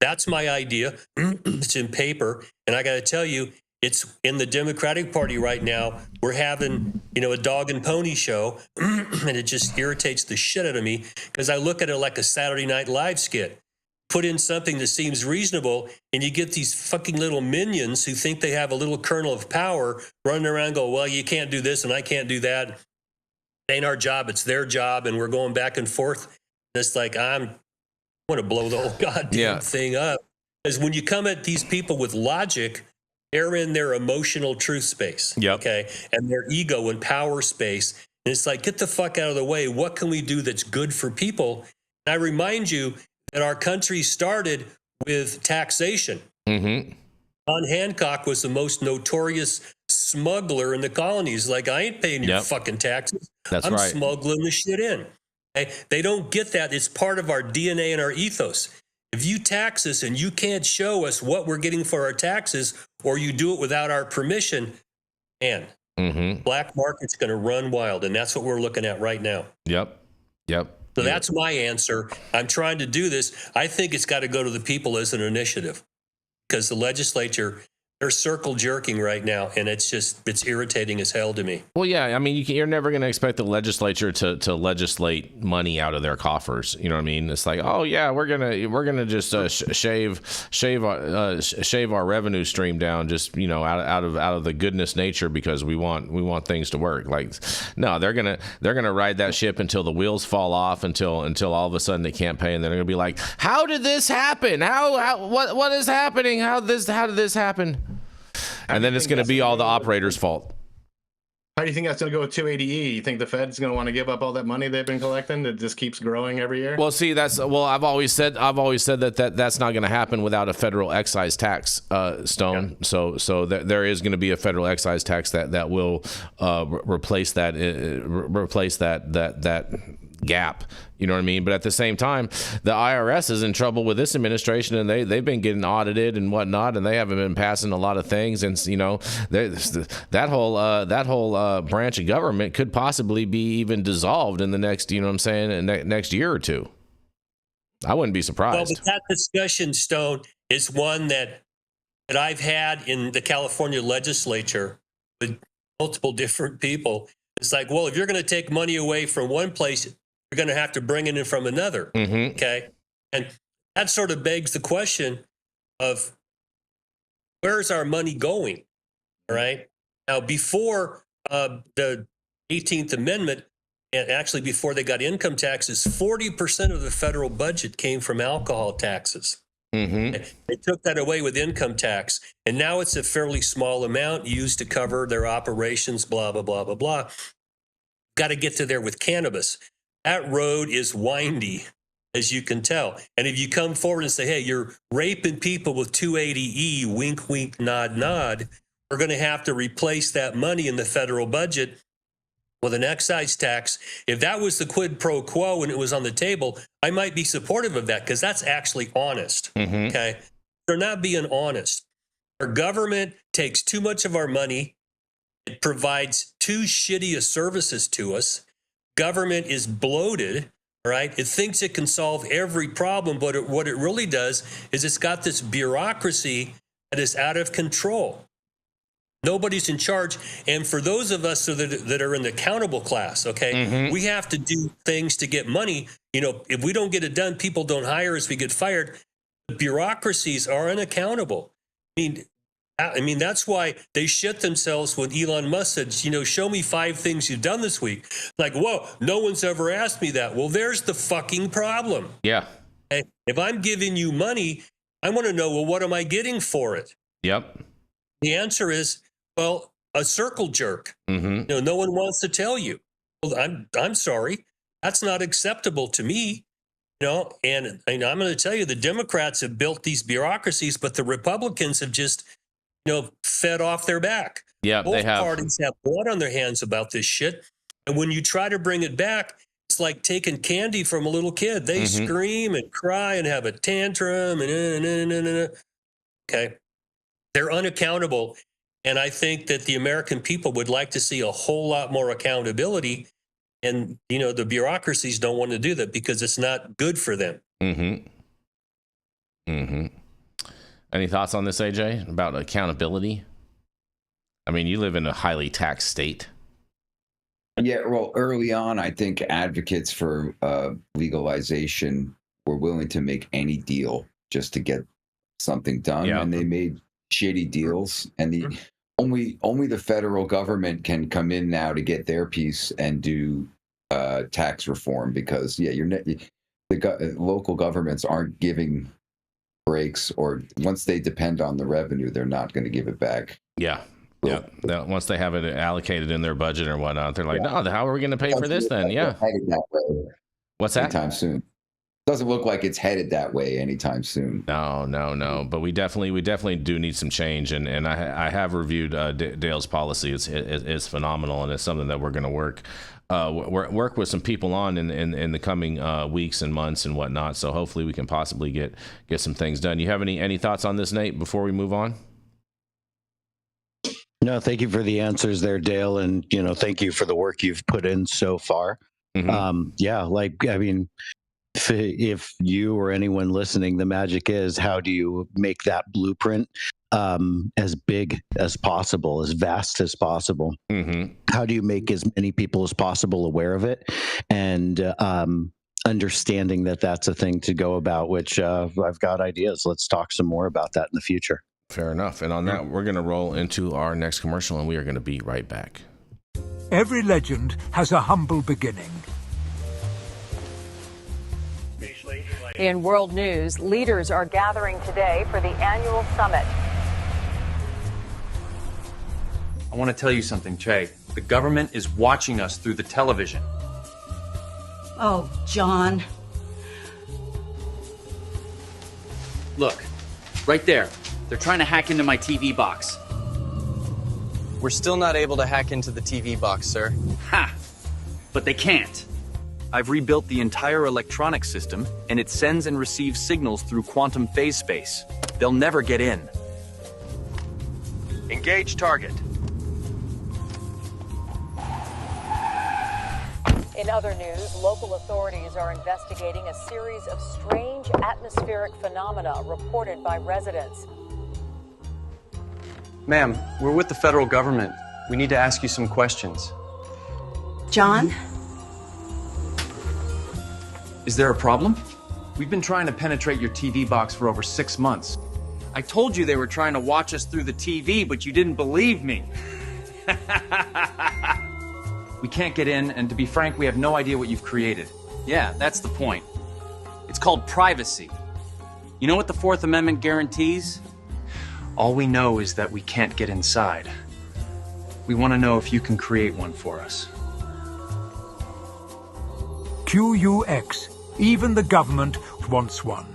That's my idea. It's in paper. And I got to tell you, it's in the Democratic Party right now. We're having, a dog and pony show, and it just irritates the shit out of me because I look at it like a Saturday Night Live skit. Put in something that seems reasonable, and you get these fucking little minions who think they have a little kernel of power running around and go, well, you can't do this and I can't do that. It ain't our job, it's their job, and we're going back and forth. It's like I want to blow the whole goddamn thing up. Because when you come at these people with logic, they're in their emotional truth space, okay, and their ego and power space. And it's like, get the fuck out of the way. What can we do that's good for people? And I remind you that our country started with taxation. John Hancock was the most notorious smuggler in the colonies. Like, I ain't paying your fucking taxes. I'm smuggling the shit in. Okay? They don't get that. It's part of our DNA and our ethos. If you tax us and you can't show us what we're getting for our taxes, or you do it without our permission, man, black market's going to run wild. And that's what we're looking at right now. So that's my answer. I'm trying to do this. I think it's got to go to the people as an initiative, because the legislature, they're circle jerking right now, and it's irritating as hell to me. Well, yeah, I mean, you're never going to expect the legislature to legislate money out of their coffers. You know what I mean? It's like, oh yeah, we're gonna just shave our revenue stream down, just out of the goodness nature, because we want things to work. Like, no, they're gonna ride that ship until the wheels fall off, until all of a sudden they can't pay, and then they're gonna be like, how did this happen? What is happening? How did this happen? And then it's going to be all the operators' fault. How do you think that's going to go with 280E? You think the Fed's going to want to give up all that money they've been collecting that just keeps growing every year? Well, see, I've always said that's not going to happen without a federal excise tax, Stone. Yeah. So there is going to be a federal excise tax that will replace that gap. You know what I mean? But at the same time, the IRS is in trouble with this administration, and they've been getting audited and whatnot, and they haven't been passing a lot of things. And that whole branch of government could possibly be even dissolved in the next, next year or two. I wouldn't be surprised. Well, but that discussion, Stone, is one that I've had in the California legislature with multiple different people. It's like, well, if you're going to take money away from one place, you're going to have to bring it in from another. Okay. And that sort of begs the question of where's our money going? All right. Now, before the 18th Amendment, and actually before they got income taxes, 40% of the federal budget came from alcohol taxes. They took that away with income tax, and now it's a fairly small amount used to cover their operations, blah, blah, blah, blah, blah. Got to get to there with cannabis. That road is windy, as you can tell. And if you come forward and say, hey, you're raping people with 280E, wink, wink, nod, nod, we're going to have to replace that money in the federal budget with an excise tax. If that was the quid pro quo and it was on the table, I might be supportive of that because that's actually honest. Okay. They're not being honest. Our government takes too much of our money. It provides too shitty a services to us. Government is bloated, right? It thinks it can solve every problem, but what it really does is it's got this bureaucracy that is out of control. Nobody's in charge. And for those of us that are in the accountable class, okay, we have to do things to get money. You know, if we don't get it done, people don't hire us, we get fired. The bureaucracies are unaccountable. I mean, that's why they shit themselves when Elon Musk said, you know, show me 5 things you've done this week. Like, whoa, no one's ever asked me that. Well, there's the fucking problem. Yeah. Okay? If I'm giving you money, I want to know, well, what am I getting for it? Yep. The answer is, well, a circle jerk. You know, no one wants to tell you. Well, I'm sorry. That's not acceptable to me. You know, and I'm going to tell you, the Democrats have built these bureaucracies, but the Republicans have just, you know, fed off their back. Yeah, both parties have blood on their hands about this shit. And when you try to bring it back, it's like taking candy from a little kid. They scream and cry and have a tantrum and okay. They're unaccountable. And I think that the American people would like to see a whole lot more accountability. And, you know, the bureaucracies don't want to do that because it's not good for them. Any thoughts on this, AJ, about accountability? I mean, you live in a highly taxed state. Yeah, well, early on, I think advocates for legalization were willing to make any deal just to get something done. Yeah. And they made shitty deals. And the only the federal government can come in now to get their piece and do tax reform because, the local governments aren't giving breaks, or once they depend on the revenue, they're not going to give it back. Yeah. Once they have it allocated in their budget or whatnot, they're like, no, how are we going to pay for this then? Yeah. What's that? Anytime soon. Doesn't look like it's headed that way anytime soon. No. But we definitely do need some change. And I have reviewed Dale's policy. It's phenomenal, and it's something that we're going to work with some people on in the coming weeks and months and whatnot. So hopefully we can possibly get some things done. You have any thoughts on this, Nate, before we move on? No, thank you for the answers there, Dale, and thank you for the work you've put in so far. If you or anyone listening, the magic is, how do you make that blueprint as big as possible, as vast as possible? How do you make as many people as possible aware of it, and understanding that that's a thing to go about, which I've got ideas. Let's talk some more about that in the future. Fair enough. And on that, we're going to roll into our next commercial, and we are going to be right back. Every legend has a humble beginning. In world news, leaders are gathering today for the annual summit. I want to tell you something, Che. The government is watching us through the television. Oh, John. Look, right there. They're trying to hack into my TV box. We're still not able to hack into the TV box, sir. Ha! But they can't. I've rebuilt the entire electronic system, and it sends and receives signals through quantum phase space. They'll never get in. Engage target. In other news, local authorities are investigating a series of strange atmospheric phenomena reported by residents. Ma'am, we're with the federal government. We need to ask you some questions. John? Is there a problem? We've been trying to penetrate your TV box for over 6 months. I told you they were trying to watch us through the TV, but you didn't believe me. We can't get in, and to be frank, we have no idea what you've created. Yeah, that's the point. It's called privacy. You know what the Fourth Amendment guarantees? All we know is that we can't get inside. We want to know if you can create one for us. QUX. Even the government wants one.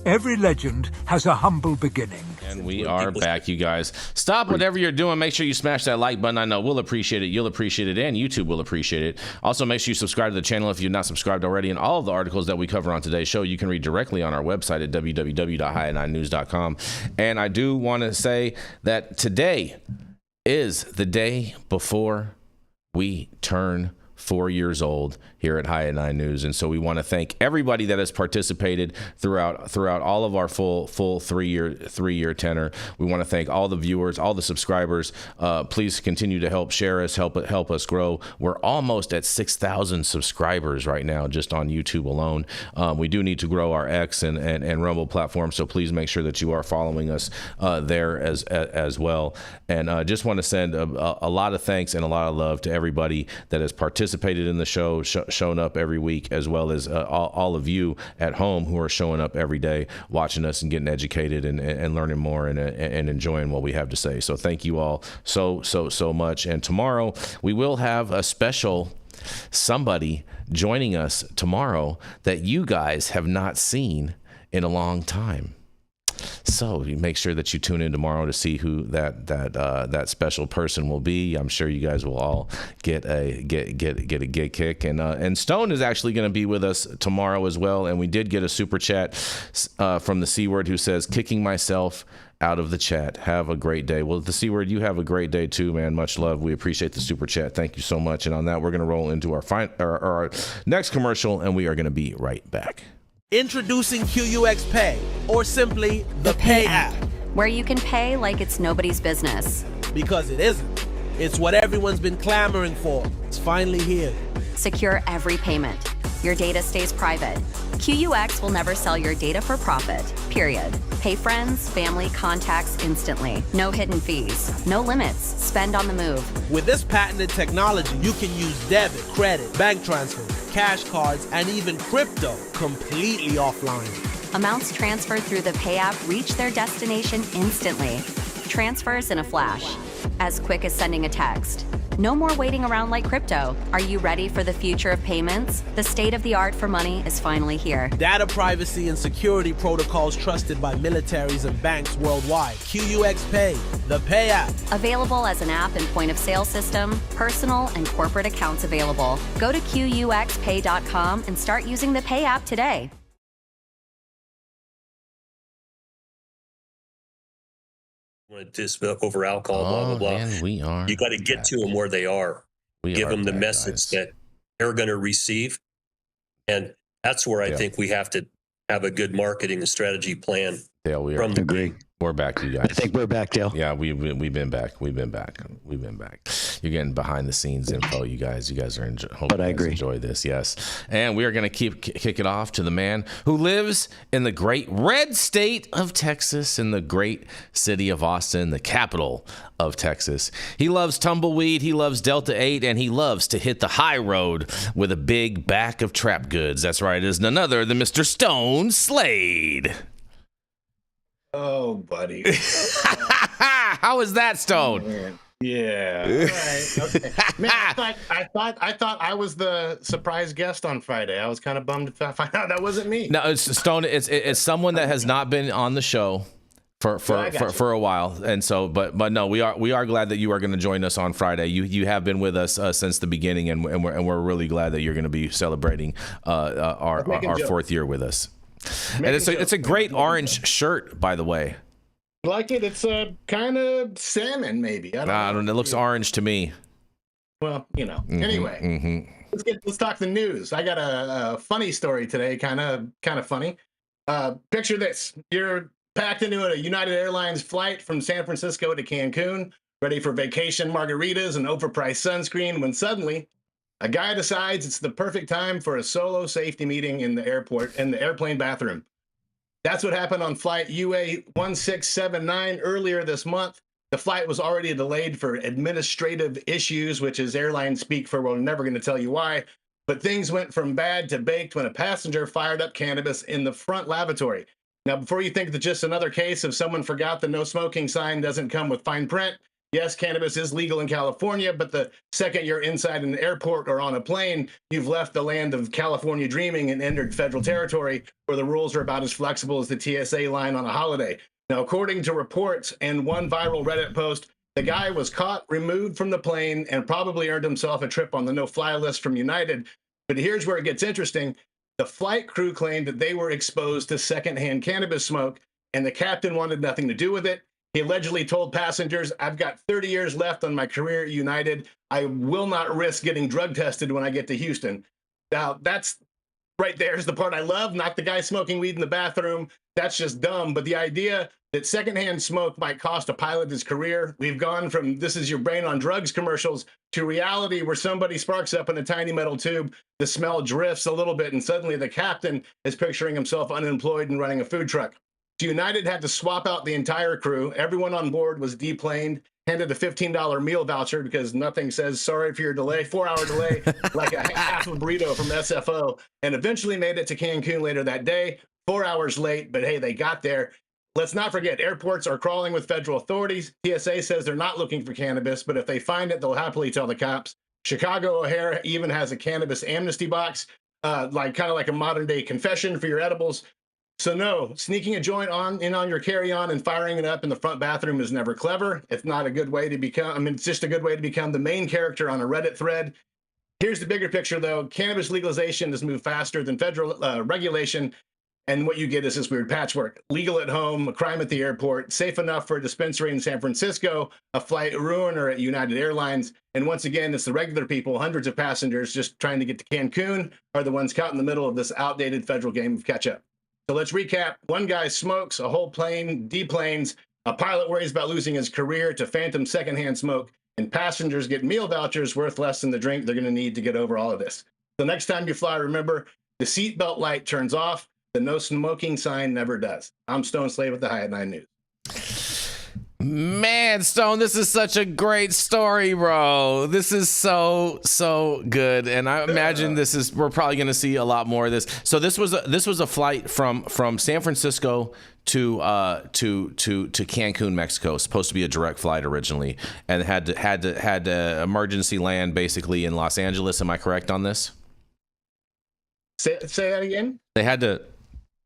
Every legend has a humble beginning. And we are back, you guys. Stop whatever you're doing. Make sure you smash that like button. I know we'll appreciate it. You'll appreciate it. And YouTube will appreciate it. Also, make sure you subscribe to the channel if you're not subscribed already. And all of the articles that we cover on today's show, you can read directly on our website at www.high9news.com. And I do want to say that today is the day before we turn 4 years old here at High 9 News, and so we want to thank everybody that has participated throughout all of our full 3 year tenor. We want to thank all the viewers, all the subscribers. Please continue to share us, help us grow. We're almost at 6,000 subscribers right now, just on YouTube alone. We do need to grow our X and Rumble platform, so please make sure that you are following us there as well. And just want to send a lot of thanks and a lot of love to everybody that has participated in the show, shown up every week, as well as all of you at home who are showing up every day, watching us and getting educated and learning more and enjoying what we have to say. So thank you all so much. And tomorrow we will have a special somebody joining us tomorrow that you guys have not seen in a long time. So you make sure that you tune in tomorrow to see who that special person will be. I'm sure you guys will all get a good kick. And Stone is actually going to be with us tomorrow as well. And we did get a super chat from the C Word who says, "Kicking myself out of the chat. Have a great day." Well, the C Word, you have a great day too, man. Much love. We appreciate the super chat. Thank you so much. And on that, we're going to roll into our next commercial, and we are going to be right back. Introducing QUX Pay, or simply the Pay app. Where you can pay like it's nobody's business. Because it isn't. It's what everyone's been clamoring for. It's finally here. Secure every payment. Your data stays private. QUX will never sell your data for profit, period. Pay friends, family, contacts instantly. No hidden fees. No limits. Spend on the move. With this patented technology, you can use debit, credit, bank transfers, cash cards, and even crypto completely offline. Amounts transferred through the Pay app reach their destination instantly. Transfers in a flash. As quick as sending a text. No more waiting around like crypto. Are you ready for the future of payments? The state of the art for money is finally here. Data privacy and security protocols trusted by militaries and banks worldwide. QUX Pay, the Pay app. Available as an app and point of sale system, personal and corporate accounts available. Go to QUXPay.com and start using the Pay app today. This over alcohol, blah, blah, blah. Man, we are. You got to get to them where they are. Give them the message that they're going to receive. And that's where I think we have to have a good marketing and strategy plan. Dale, we From the agree. We're back, you guys. I think we're back, Dale. Yeah, we've been back. We've been back. You're getting behind the scenes info, you guys. You guys are enjoy this, yes. And we are going to kick it off to the man who lives in the great red state of Texas, in the great city of Austin, the capital of Texas. He loves tumbleweed, he loves Delta 8, and he loves to hit the high road with a big back of trap goods. That's right, it is none other than Mr. Stone Slade. Oh, buddy. How is that, Stone? Man. Yeah. All right. Okay. Man, I thought I was the surprise guest on Friday. I was kind of bummed to find out that wasn't me. No, it's Stone. It's someone that has not been on the show for a while, and so but no, we are glad that you are going to join us on Friday. You have been with us since the beginning, and we're really glad that you're going to be celebrating our 4th year with us. And it's a great orange shirt, by the way. Like it? It's a kind of salmon, maybe. I don't know. It looks orange to me. Well, you know. Anyway, let's talk the news. I got a funny story today. Kind of funny. Picture this: you're packed into a United Airlines flight from San Francisco to Cancun. ready for vacation margaritas and overpriced sunscreen, when suddenly a guy decides it's the perfect time for a solo safety meeting in the airport, in the airplane bathroom. That's what happened on flight UA 1679 earlier this month. The flight was already delayed for administrative issues, which is airline speak for we're never going to tell you why. But things went from bad to baked when a passenger fired up cannabis in the front lavatory. Now, before you think that just another case of someone forgot the no smoking sign doesn't come with fine print, yes, cannabis is legal in California, but the second you're inside an airport or on a plane, you've left the land of California dreaming and entered federal territory where the rules are about as flexible as the TSA line on a holiday. Now, according to reports and one viral Reddit post, the guy was caught, removed from the plane, and probably earned himself a trip on the no-fly list from United. But here's where it gets interesting. The flight crew claimed that they were exposed to secondhand cannabis smoke, and the captain wanted nothing to do with it. He allegedly told passengers, I've got 30 years left on my career at United. I will not risk getting drug tested when I get to Houston. Now, that's right there is the part I love, not the guy smoking weed in the bathroom. That's just dumb. But the idea that secondhand smoke might cost a pilot his career, we've gone from this is your brain on drugs commercials to reality where somebody sparks up in a tiny metal tube, the smell drifts a little bit, and suddenly the captain is picturing himself unemployed and running a food truck. So United had to swap out the entire crew. Everyone on board was deplaned, handed a $15 meal voucher because nothing says sorry for your delay, 4-hour delay, like a half a burrito from SFO, and eventually made it to Cancun later that day, 4 hours late, but hey, they got there. Let's not forget, airports are crawling with federal authorities. TSA says they're not looking for cannabis, but if they find it, they'll happily tell the cops. Chicago O'Hare even has a cannabis amnesty box, kind of like a modern day confession for your edibles. So no, sneaking a joint on your carry-on and firing it up in the front bathroom is never clever. It's not a good way to become, it's just a good way to become the main character on a Reddit thread. Here's the bigger picture though. Cannabis legalization has moved faster than federal regulation. And what you get is this weird patchwork. Legal at home, a crime at the airport, safe enough for a dispensary in San Francisco, a flight ruiner at United Airlines. And once again, it's the regular people, hundreds of passengers just trying to get to Cancun are the ones caught in the middle of this outdated federal game of catch up. So let's recap. One guy smokes, a whole plane deplanes, a pilot worries about losing his career to phantom secondhand smoke, and passengers get meal vouchers worth less than the drink they're going to need to get over all of this. So next time you fly, remember, the seatbelt light turns off, the no smoking sign never does. I'm Stone Slade with the High at 9 News. Man, Stone, this is such a great story, bro. This is so good, and I imagine we're probably going to see a lot more of this. So this was a flight from San Francisco to Cancun, Mexico. Supposed to be a direct flight originally, and had to emergency land basically in Los Angeles. Am I correct on this? Say that again. They had to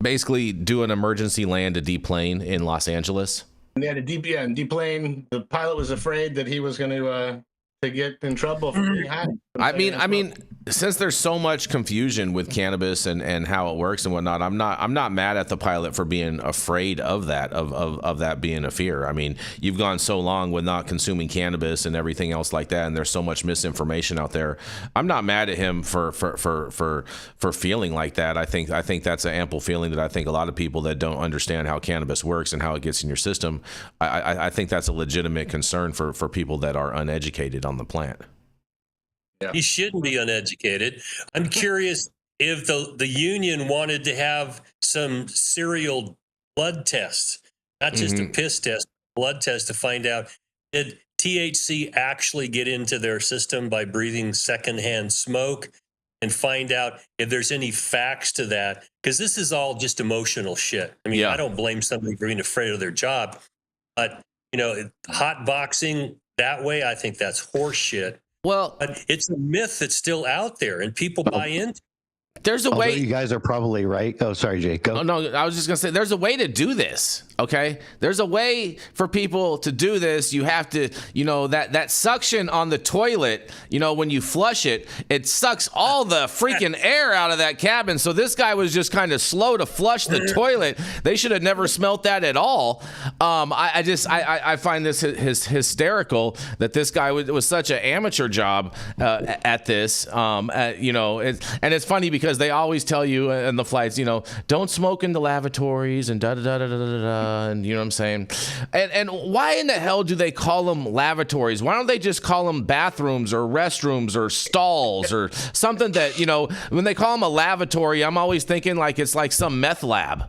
basically do an emergency land to deplane in Los Angeles. And they had a deplane. The pilot was afraid that he was going to get in trouble for being high. I mean, since there's so much confusion with cannabis and how it works and whatnot, I'm not mad at the pilot for being afraid of that, of that being a fear. I mean, you've gone so long with not consuming cannabis and everything else like that, and there's so much misinformation out there. I'm not mad at him for feeling like that. I think that's an ample feeling that I think a lot of people that don't understand how cannabis works and how it gets in your system, I think that's a legitimate concern for people that are uneducated on the plant. Yeah. He shouldn't be uneducated. I'm curious if the union wanted to have some serial blood tests, not just a piss test, blood test to find out, did THC actually get into their system by breathing secondhand smoke, and find out if there's any facts to that. Because this is all just emotional shit. I mean, I don't blame somebody for being afraid of their job, but hot boxing that way, I think that's horse shit. Well, but it's a myth that's still out there, and people buy into. There's a way. You guys are probably right. Oh, sorry, Jake. Go. Oh, no, I was just gonna say there's a way to do this. Okay, there's a way for people to do this. You have to, that suction on the toilet. When you flush it, it sucks all the freaking air out of that cabin. So this guy was just kind of slow to flush the toilet. They should have never smelt that at all. I find this hysterical that this guy was such an amateur job at this. And it's funny because they always tell you in the flights, don't smoke in the lavatories and da da da da da da. And you know what I'm saying? And why in the hell do they call them lavatories? Why don't they just call them bathrooms or restrooms or stalls or something that, you know, when they call them a lavatory, I'm always thinking like it's like some meth lab.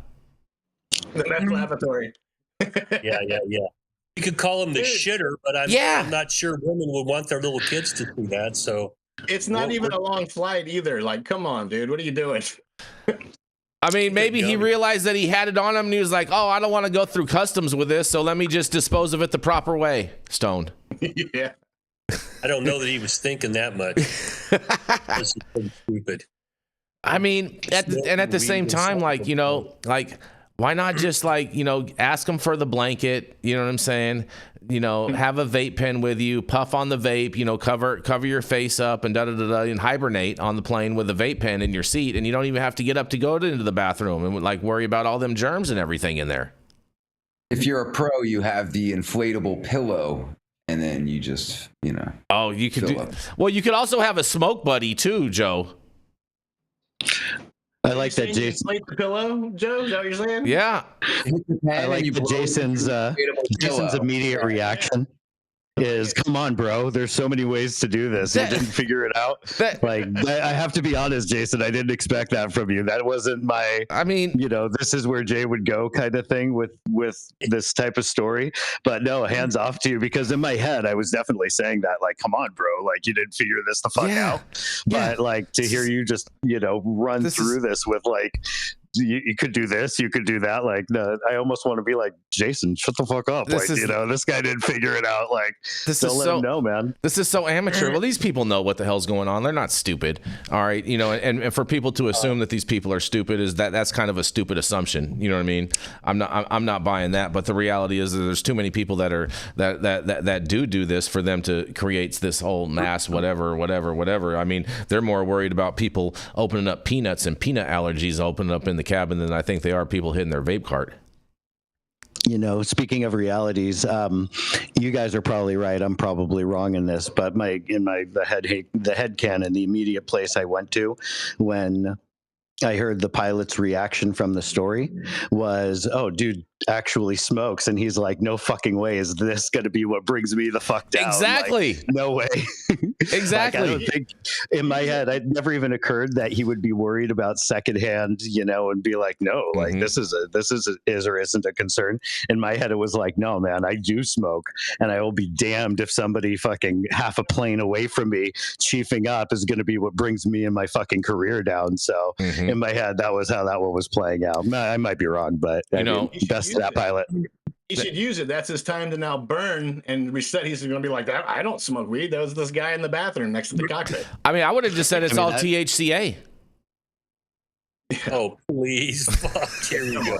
The meth lavatory. Yeah. You could call them the shitter, but I'm not sure women would want their little kids to do that. So it's not even a long flight either. Like, come on, dude, what are you doing? I mean, maybe he realized that he had it on him and he was like, oh, I don't want to go through customs with this, so let me just dispose of it the proper way. Stoned. Yeah. I don't know that he was thinking that much. This is pretty stupid. I mean, at the same time, like, you know, like, why not just like, you know, ask them for the blanket, you know what I'm saying? You know, have a vape pen with you, puff on the vape, you know, cover your face up and and hibernate on the plane with a vape pen in your seat, and you don't even have to get up to go into the bathroom and like worry about all them germs and everything in there. If you're a pro, you have the inflatable pillow, and then you just, you know. Oh, you could do. Well, you could also have a smoke buddy too, Joe. I like that Jason. Inflate the pillow, Joe. Is that what you're saying? Yeah. I like that Jason's immediate reaction is, come on, bro. There's so many ways to do this. You didn't figure it out. I have to be honest, Jason. I didn't expect that from you. That wasn't my. I mean, you know, this is where Jay would go, kind of thing with this type of story. But no, hands off to you, because in my head I was definitely saying that, like, come on, bro. Like, you didn't figure this the fuck out. But like to hear you just, you know, run through this with like. You could do this, you could do that. Like, no, I almost want to be like, Jason, shut the fuck up. Like, you know, this guy didn't figure it out. Like, don't let him know, man. This is so amateur. Well, these people know what the hell's going on. They're not stupid. All right. You know, and for people to assume that these people are stupid that's kind of a stupid assumption. You know what I mean? I'm not buying that. But the reality is that there's too many people that do this for them to create this whole mass whatever. I mean, they're more worried about people opening up peanuts and peanut allergies opening up in the cabin than I think they are people hitting their vape cart. You know, speaking of realities, you guys are probably right. I'm probably wrong in this, but the head canon, the immediate place I went to when I heard the pilot's reaction from the story was, oh, dude actually smokes, and he's like, no fucking way is this going to be what brings me the fuck down. Exactly. Like, no way. Exactly. Like, I don't think in my head it never even occurred that he would be worried about secondhand, you know, and be like, no, like this is or isn't a concern. In my head it was like, no, man, I do smoke, and I will be damned if somebody fucking half a plane away from me chiefing up is going to be what brings me and my fucking career down. So in my head that was how that one was playing out. I might be wrong, but you know, best that pilot. He should use it. That's his time to now burn and reset. He's going to be like, I don't smoke weed. That was this guy in the bathroom next to the cockpit. I mean, I would have just said it's all THCA. Oh, please. Fuck, here we go.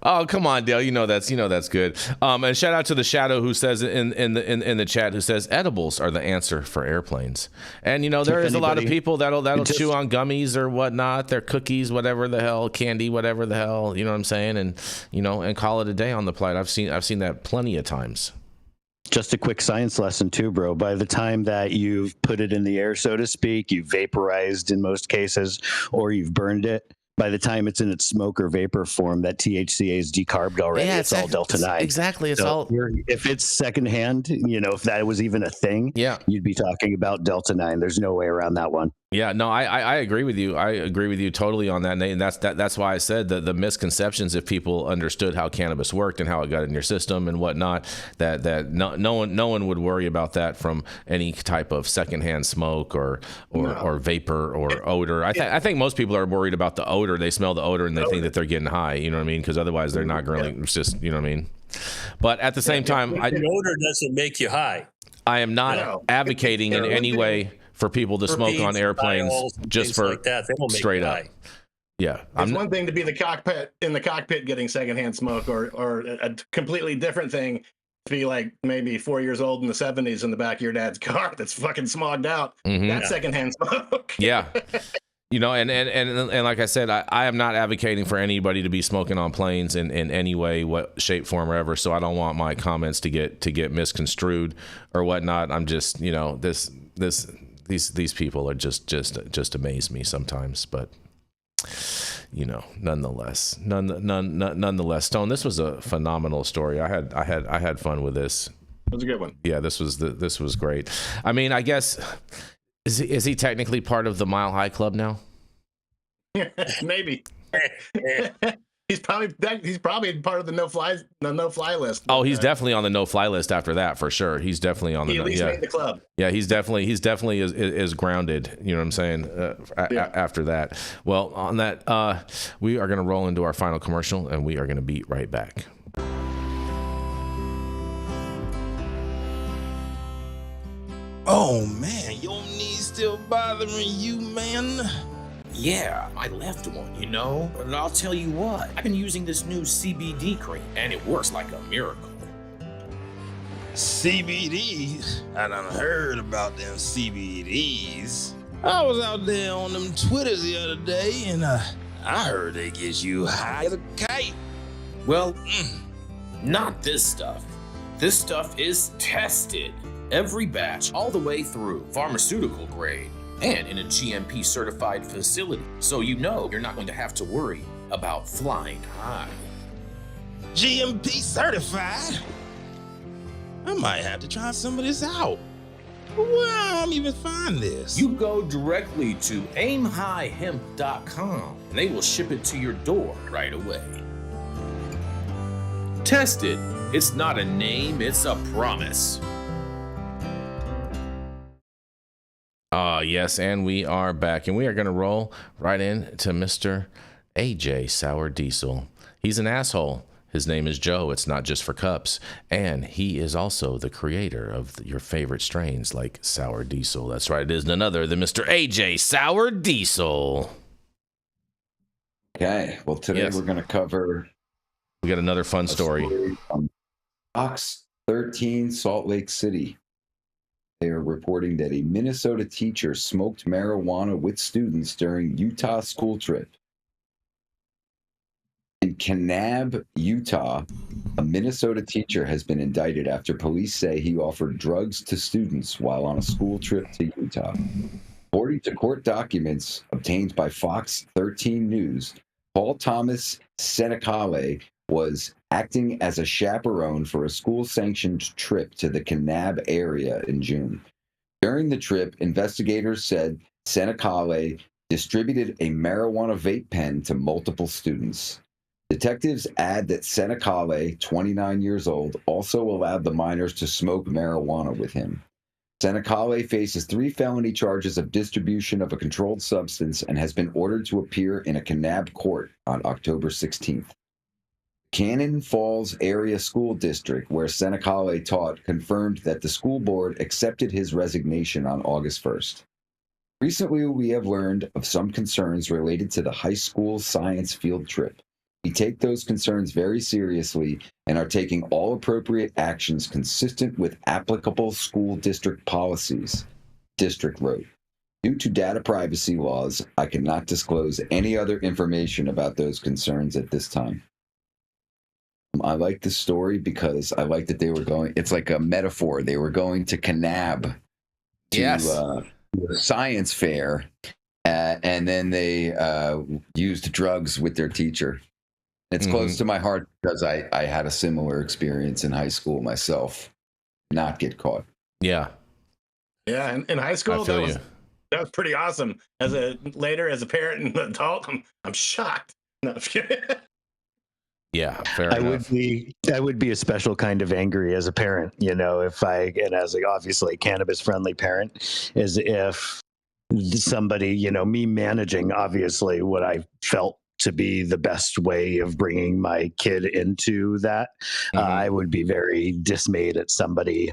Oh, come on, Dale. You know that's good. And shout out to the Shadow who says in the chat, who says edibles are the answer for airplanes. And you know, there is a lot of people that'll chew on gummies or whatnot, their cookies, whatever the hell, candy, whatever the hell, you know what I'm saying, and you know, and call it a day on the flight. I've seen that plenty of times. Just a quick science lesson too, bro. By the time that you've put it in the air, so to speak, you've vaporized in most cases, or you've burned it. By the time it's in its smoke or vapor form, that THCA is decarbed already. Yeah, it's all Delta 9. Exactly. It's so all. If it's secondhand, you know, if that was even a thing, you'd be talking about Delta 9. There's no way around that one. Yeah, no, I agree with you. I agree with you totally on that, and that's why I said that the misconceptions, if people understood how cannabis worked and how it got in your system and whatnot, that no one would worry about that from any type of secondhand smoke or vapor or odor. I think most people are worried about the odor. They smell the odor and they think that they're getting high. You know what I mean? Because otherwise they're not really. It's just, you know what I mean. But at the same time, the odor doesn't make you high. I am not advocating in any way for people to smoke on airplanes just for like that. They won't make straight up. high. Yeah, it's one thing to be in the cockpit getting secondhand smoke, or a completely different thing to be like maybe 4 years old in the 70s in the back of your dad's car that's fucking smogged out. That's secondhand smoke. Yeah. You know, and like I said, I am not advocating for anybody to be smoking on planes in any way, what shape, form, or ever. So I don't want my comments to get misconstrued or whatnot. I'm just, you know, these people are just amaze me sometimes. But nonetheless, Stone, this was a phenomenal story. I had fun with this. It was a good one. Yeah, this was great. I mean, I guess is he technically part of the Mile High Club now? Maybe. He's probably part of the no-fly list. Oh, he's definitely on the no-fly list after that, for sure. He's definitely on the. He at least made the club. Yeah, he's definitely is grounded. You know what I'm saying? After that. Well, on that, we are going to roll into our final commercial, and we are going to be right back. Oh man, your knees still bothering you, man? Yeah, my left one, But I'll tell you what, I've been using this new CBD cream, and it works like a miracle. CBDs? I done heard about them CBDs. I was out there on them Twitters the other day, and I heard they get you high as a kite. Well, not this stuff. This stuff is tested. Every batch, all the way through, pharmaceutical grade. And in a GMP certified facility, so you're not going to have to worry about flying high. GMP certified? I might have to try some of this out. Where do I even find this? You go directly to aimhighhemp.com and they will ship it to your door right away. Tested. It's not a name, it's a promise. Yes, and we are back, and we are going to roll right into Mr. AJ Sour Diesel. He's an asshole. His name is Joe. It's not just for cups, and he is also the creator of your favorite strains like Sour Diesel. That's right, it is none other than Mr. AJ Sour Diesel. Okay, well today we're going to cover. We got another fun story from Fox 13, Salt Lake City. They are reporting that a Minnesota teacher smoked marijuana with students during Utah school trip. In Kanab, Utah, a Minnesota teacher has been indicted after police say he offered drugs to students while on a school trip to Utah. According to court documents obtained by Fox 13 News, Paul Thomas Senecale was acting as a chaperone for a school-sanctioned trip to the Kanab area in June. During the trip, investigators said Senecale distributed a marijuana vape pen to multiple students. Detectives add that Senecale, 29 years old, also allowed the minors to smoke marijuana with him. Senecale faces 3 felony charges of distribution of a controlled substance and has been ordered to appear in a Kanab court on October 16th. Cannon Falls Area School District, where Senecale taught, confirmed that the school board accepted his resignation on August 1st. Recently, we have learned of some concerns related to the high school science field trip. We take those concerns very seriously and are taking all appropriate actions consistent with applicable school district policies, district wrote. Due to data privacy laws, I cannot disclose any other information about those concerns at this time. I like this story because I like that they were going, it's like a metaphor. They were going to Kanab to a science fair, and then they used drugs with their teacher. It's close to my heart because I had a similar experience in high school myself, not get caught. Yeah. Yeah, in high school, that was pretty awesome. As a parent and adult, I'm shocked. No, I'm kidding. Yeah, fair enough. I would be a special kind of angry as a parent, and as obviously cannabis friendly parent, is if somebody, me managing obviously what I felt to be the best way of bringing my kid into that, I would be very dismayed at somebody,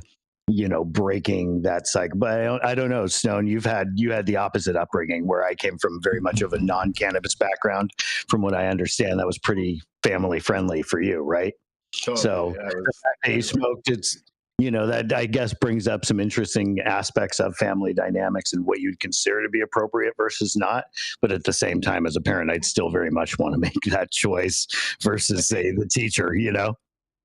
breaking that cycle. But I don't know, Stone, you had the opposite upbringing, where I came from very much of a non-cannabis background. From what I understand, that was pretty family friendly for you, right? Totally. So the fact that you smoked, it's, that I guess brings up some interesting aspects of family dynamics and what you'd consider to be appropriate versus not. But at the same time, as a parent, I'd still very much want to make that choice versus, say, the teacher,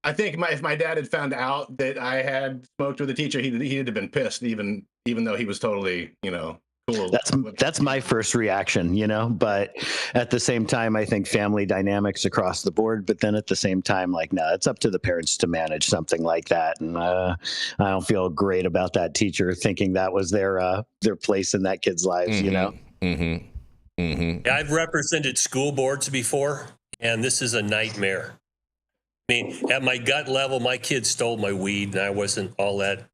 I think if my dad had found out that I had smoked with a teacher, he'd have been pissed, even though he was totally, cool. That's my first reaction, you know, but at the same time, I think family dynamics across the board, but then at the same time, like, no, it's up to the parents to manage something like that. And I don't feel great about that teacher thinking that was their place in that kid's lives, you know? I've represented school boards before, and this is a nightmare. I mean, at my gut level, my kids stole my weed, and I wasn't all that,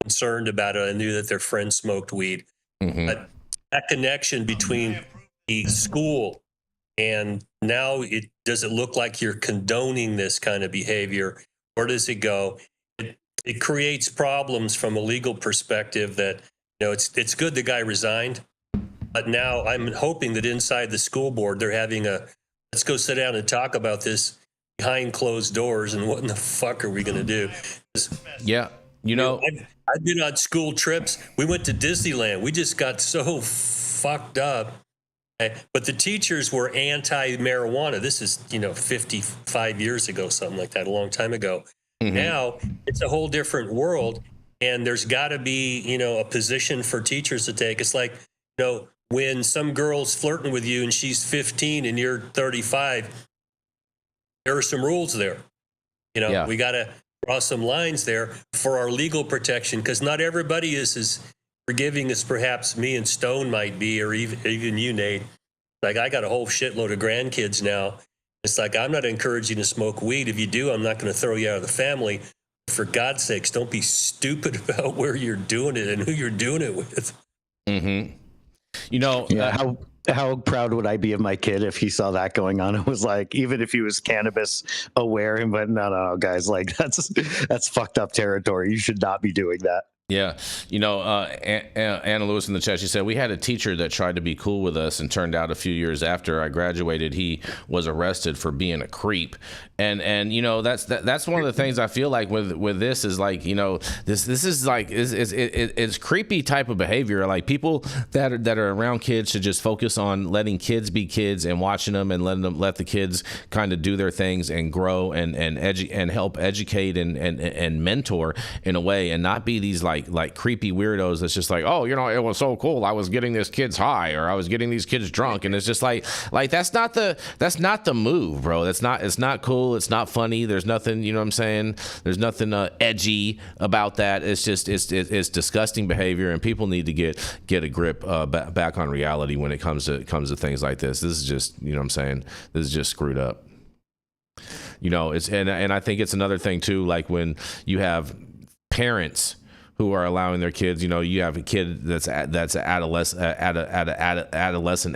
concerned about it. I knew that their friends smoked weed. But that connection between the school and now does it look like you're condoning this kind of behavior? Where does it go? It creates problems from a legal perspective that, it's good the guy resigned, but now I'm hoping that inside the school board, they're having let's go sit down and talk about this behind closed doors and what in the fuck are we going to do? Yeah. I've been on school trips. We went to Disneyland. We just got so fucked up. But the teachers were anti-marijuana. This is, 55 years ago, something like that, a long time ago. Now it's a whole different world. And there's got to be, a position for teachers to take. It's like, when some girl's flirting with you and she's 15 and you're 35, there are some rules there. We got to draw some lines there for our legal protection, because not everybody is as forgiving as perhaps me and Stone might be, or even you, Nate. Like, I got a whole shitload of grandkids now. It's like, I'm not encouraging you to smoke weed. If you do, I'm not going to throw you out of the family. For God's sakes, don't be stupid about where you're doing it and who you're doing it with. How proud would I be of my kid if he saw that going on? It was like, even if he was cannabis aware, but no, guys, like that's fucked up territory. You should not be doing that. Yeah. Anna Lewis in the chat, she said, we had a teacher that tried to be cool with us, and turned out a few years after I graduated, he was arrested for being a creep. And that's one of the things I feel like with this is like, this is like, it's creepy type of behavior. Like, people that are around kids should just focus on letting kids be kids and watching them and let the kids kind of do their things and grow and help educate and mentor in a way, and not be these like creepy weirdos that's just like, oh, it was so cool, I was getting this kid's high, or I was getting these kids drunk, and it's just like that's not the move, bro. It's not cool. It's not funny. There's nothing, what I'm saying? There's nothing edgy about that. It's just it's disgusting behavior, and people need to get a grip back on reality when it comes to things like this. This is just, what I'm saying? This is just screwed up. It's and I think it's another thing too, like when you have parents who are allowing their kids, you have a kid that's adolescent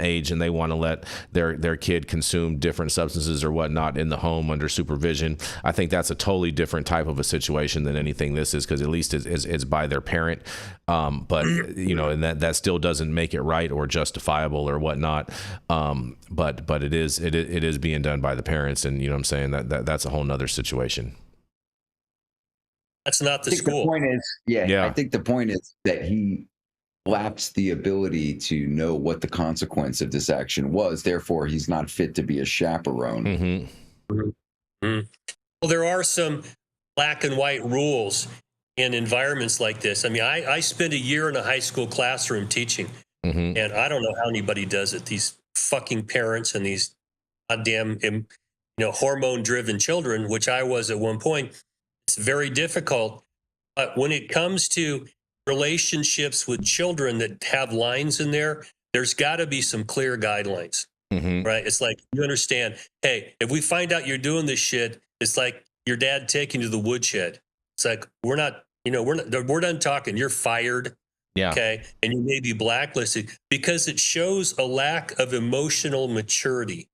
age, and they want to let their kid consume different substances or whatnot in the home under supervision. I think that's a totally different type of a situation than anything this is, because at least it's by their parent. But and that still doesn't make it right or justifiable or whatnot. But it is being done by the parents, and what I'm saying, that's a whole nother situation. That's not the school. The point is, I think the point is that he lapsed the ability to know what the consequence of this action was. Therefore, he's not fit to be a chaperone. Well, there are some black and white rules in environments like this. I mean, I spent a year in a high school classroom teaching, and I don't know how anybody does it. These fucking parents and these goddamn, hormone-driven children, which I was at one point. It's very difficult. But when it comes to relationships with children that have lines in there, there's got to be some clear guidelines, right? It's like, you understand, hey, if we find out you're doing this shit, it's like your dad taking you to the woodshed. It's like, we're done talking. You're fired. Yeah. Okay. And you may be blacklisted, because it shows a lack of emotional maturity.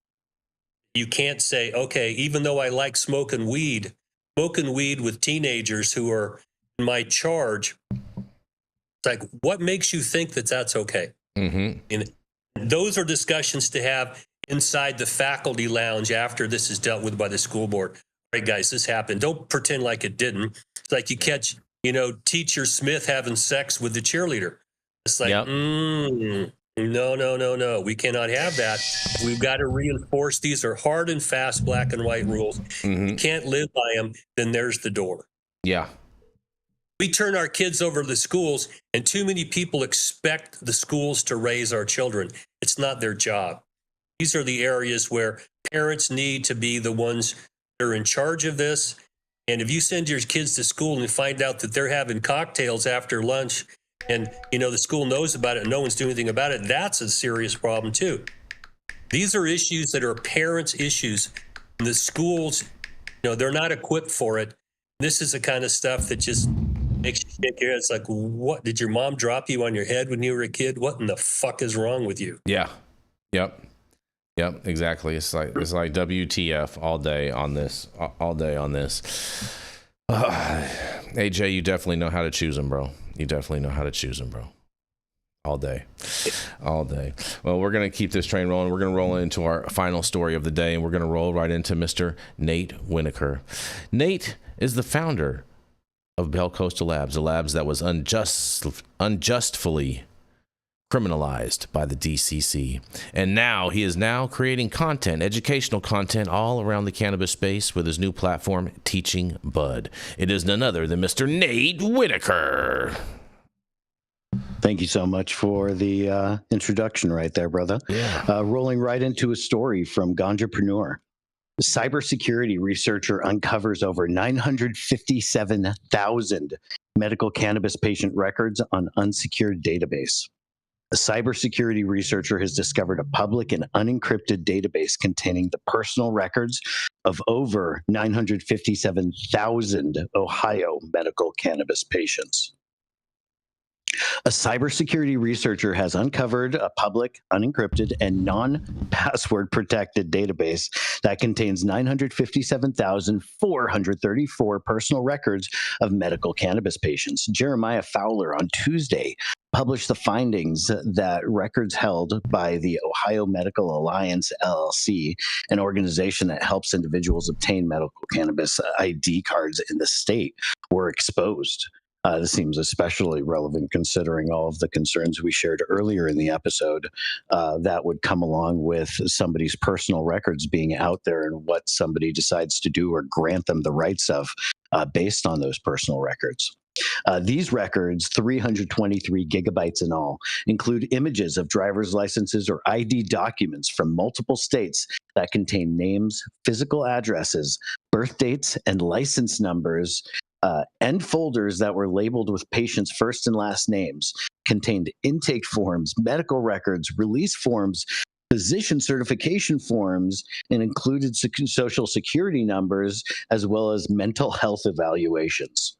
You can't say, okay, even though I like smoking weed with teenagers who are in my charge, it's like, what makes you think that that's okay? And those are discussions to have inside the faculty lounge after this is dealt with by the school board. All right, guys, this happened. Don't pretend like it didn't. It's like you catch, Teacher Smith having sex with the cheerleader. It's like, no. We cannot have that. We've got to reinforce. These are hard and fast black and white rules. You can't live by them. Then there's the door. Yeah. We turn our kids over to the schools, and too many people expect the schools to raise our children. It's not their job. These are the areas where parents need to be the ones that are in charge of this. And if you send your kids to school and find out that they're having cocktails after lunch and, the school knows about it and no one's doing anything about it, that's a serious problem too. These are issues that are parents' issues. And the schools, they're not equipped for it. This is the kind of stuff that just makes you shake your head. It's like, what? Did your mom drop you on your head when you were a kid? What in the fuck is wrong with you? Yeah. Yep, exactly. It's like WTF all day on this. AJ, you definitely know how to choose them, bro. All day. Well, we're going to keep this train rolling. We're going to roll into our final story of the day, and we're going to roll right into Mr. Nate Winokur. Nate is the founder of Bell Coastal Labs, a labs that was unjustly criminalized by the DCC. And now he is creating educational content all around the cannabis space with his new platform, Teaching Bud. It is none other than Mr. Nate Winokur. Thank you so much for the introduction right there, brother. Yeah. Rolling right into a story from Ganjapreneur. A cybersecurity researcher uncovers over 957,000 medical cannabis patient records on Unsecured database. A cybersecurity researcher has discovered a public and unencrypted database containing the personal records of over 957,000 Ohio medical cannabis patients. A cybersecurity researcher has uncovered a public, unencrypted, and non-password protected database that contains 957,434 personal records of medical cannabis patients. Jeremiah Fowler on Tuesday published the findings that records held by the Ohio Medical Alliance, LLC, an organization that helps individuals obtain medical cannabis ID cards in the state, were exposed. This seems especially relevant considering all of the concerns we shared earlier in the episode that would come along with somebody's personal records being out there and what somebody decides to do or grant them the rights of based on those personal records. These records, 323 gigabytes in all, include images of driver's licenses or ID documents from multiple states that contain names, physical addresses, birth dates, and license numbers, and folders that were labeled with patients' first and last names, contained intake forms, medical records, release forms, physician certification forms, and included social security numbers, as well as mental health evaluations.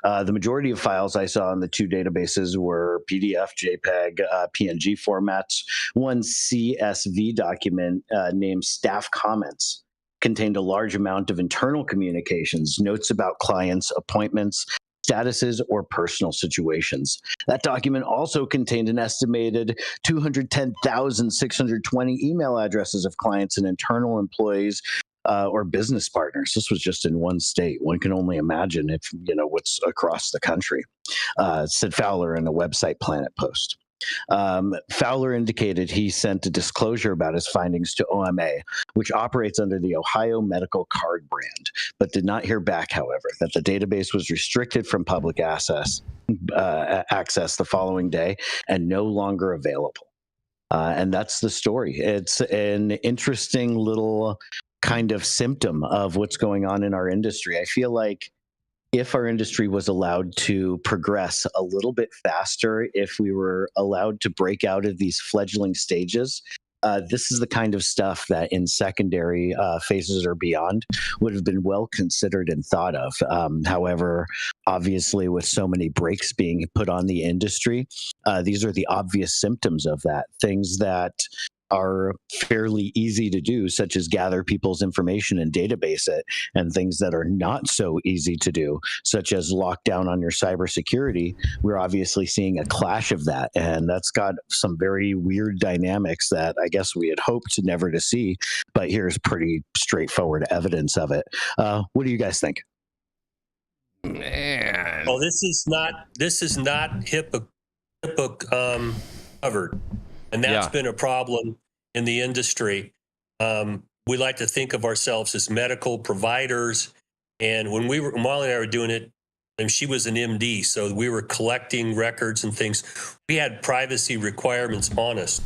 The majority of files I saw in the two databases were PDF, JPEG, PNG formats. One CSV document named Staff Comments contained a large amount of internal communications, notes about clients, appointments, statuses, or personal situations. That document also contained an estimated 210,620 email addresses of clients and internal employees or business partners. This was just in one state. One can only imagine if what's across the country, said Fowler in a website Planet post. Fowler indicated he sent a disclosure about his findings to OMA, which operates under the Ohio Medical Card brand, but did not hear back, however, that the database was restricted from public access the following day and no longer available. And that's the story. It's an interesting little kind of symptom of what's going on in our industry. I feel like if our industry was allowed to progress a little bit faster, if we were allowed to break out of these fledgling stages, this is the kind of stuff that in secondary phases or beyond would have been well considered and thought of. However, obviously, with so many brakes being put on the industry, these are the obvious symptoms of that. Things that are fairly easy to do, such as gather people's information and database it, and things that are not so easy to do, such as lock down on your cybersecurity. We're obviously seeing a clash of that, and that's got some very weird dynamics that I guess we had hoped never to see, but here's pretty straightforward evidence of it. What do you guys think? Man. Well, this is not HIPAA covered. And that's been a problem in the industry. We like to think of ourselves as medical providers. And when Molly and I were doing it and she was an MD, so we were collecting records and things. We had privacy requirements on us.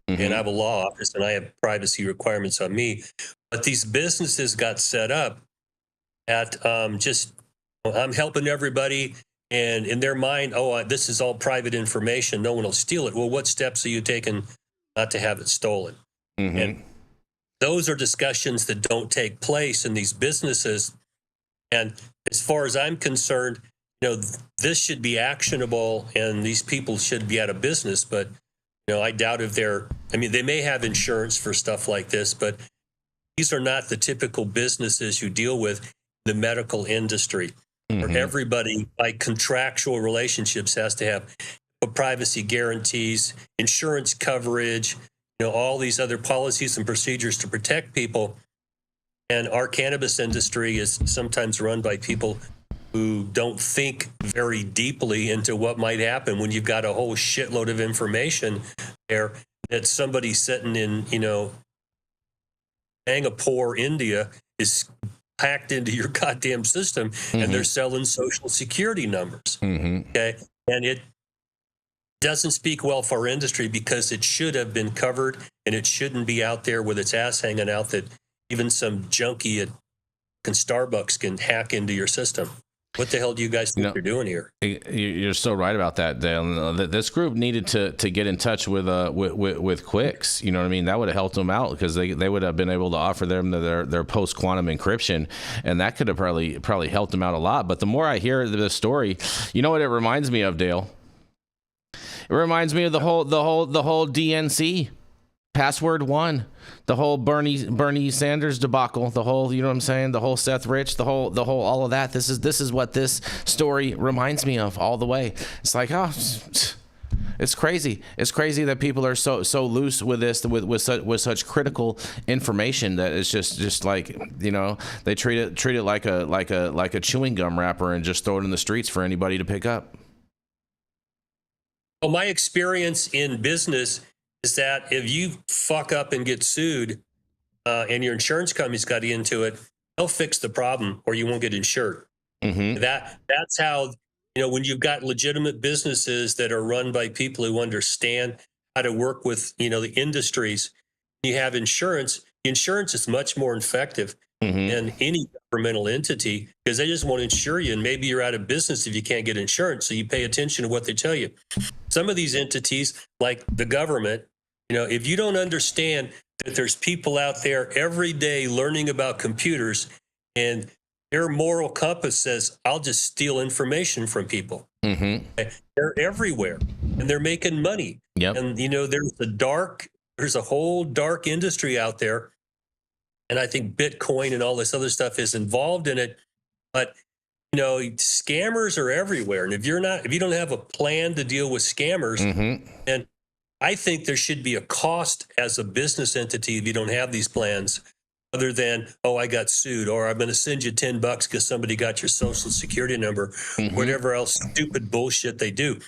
And I have a law office, and I have privacy requirements on me. But these businesses got set up at just, I'm helping everybody, and in their mind, this is all private information. No one will steal it. Well, what steps are you taking not to have it stolen? And those are discussions that don't take place in these businesses. And as far as I'm concerned, this should be actionable, and these people should be out of business. But I doubt if they may have insurance for stuff like this, but these are not the typical businesses you deal with in the medical industry, where everybody, by contractual relationships, has to have privacy guarantees, insurance coverage, all these other policies and procedures to protect people. And our cannabis industry is sometimes run by people who don't think very deeply into what might happen when you've got a whole shitload of information there that somebody sitting in, Singapore, India, is hacked into your goddamn system, and they're selling social security numbers. Okay. And it doesn't speak well for our industry, because it should have been covered, and it shouldn't be out there with its ass hanging out that even some junkie at Starbucks can hack into your system. What the hell do you guys think you're doing here? You're so right about that, Dale. This group needed to get in touch with QUX. You know what I mean? That would have helped them out, because they would have been able to offer them their post quantum encryption, and that could have probably helped them out a lot. But the more I hear this story, you know what it reminds me of, Dale? It reminds me of the whole DNC. Password 1, the whole Bernie Sanders debacle, the whole, you know what I'm saying, the whole Seth Rich, the whole all of that. This is what this story reminds me of all the way. It's like, it's crazy. It's crazy that people are so loose with this, with such critical information, that it's just like, they treat it like a chewing gum wrapper and just throw it in the streets for anybody to pick up. Well, my experience in business is that if you fuck up and get sued, and your insurance company's got into it, they'll fix the problem, or you won't get insured. That's how, when you've got legitimate businesses that are run by people who understand how to work with, the industries, you have insurance. Insurance is much more effective than any governmental entity, because they just won't insure you, and maybe you're out of business if you can't get insurance. So you pay attention to what they tell you. Some of these entities, like the government, if you don't understand that there's people out there every day learning about computers, and their moral compass says, I'll just steal information from people. They're everywhere, and they're making money. And, there's a whole dark industry out there. And I think Bitcoin and all this other stuff is involved in it. But, scammers are everywhere. And if you don't have a plan to deal with scammers, and I think there should be a cost as a business entity if you don't have these plans, other than, I got sued, or I'm going to send you $10 because somebody got your social security number, whatever else stupid bullshit they do.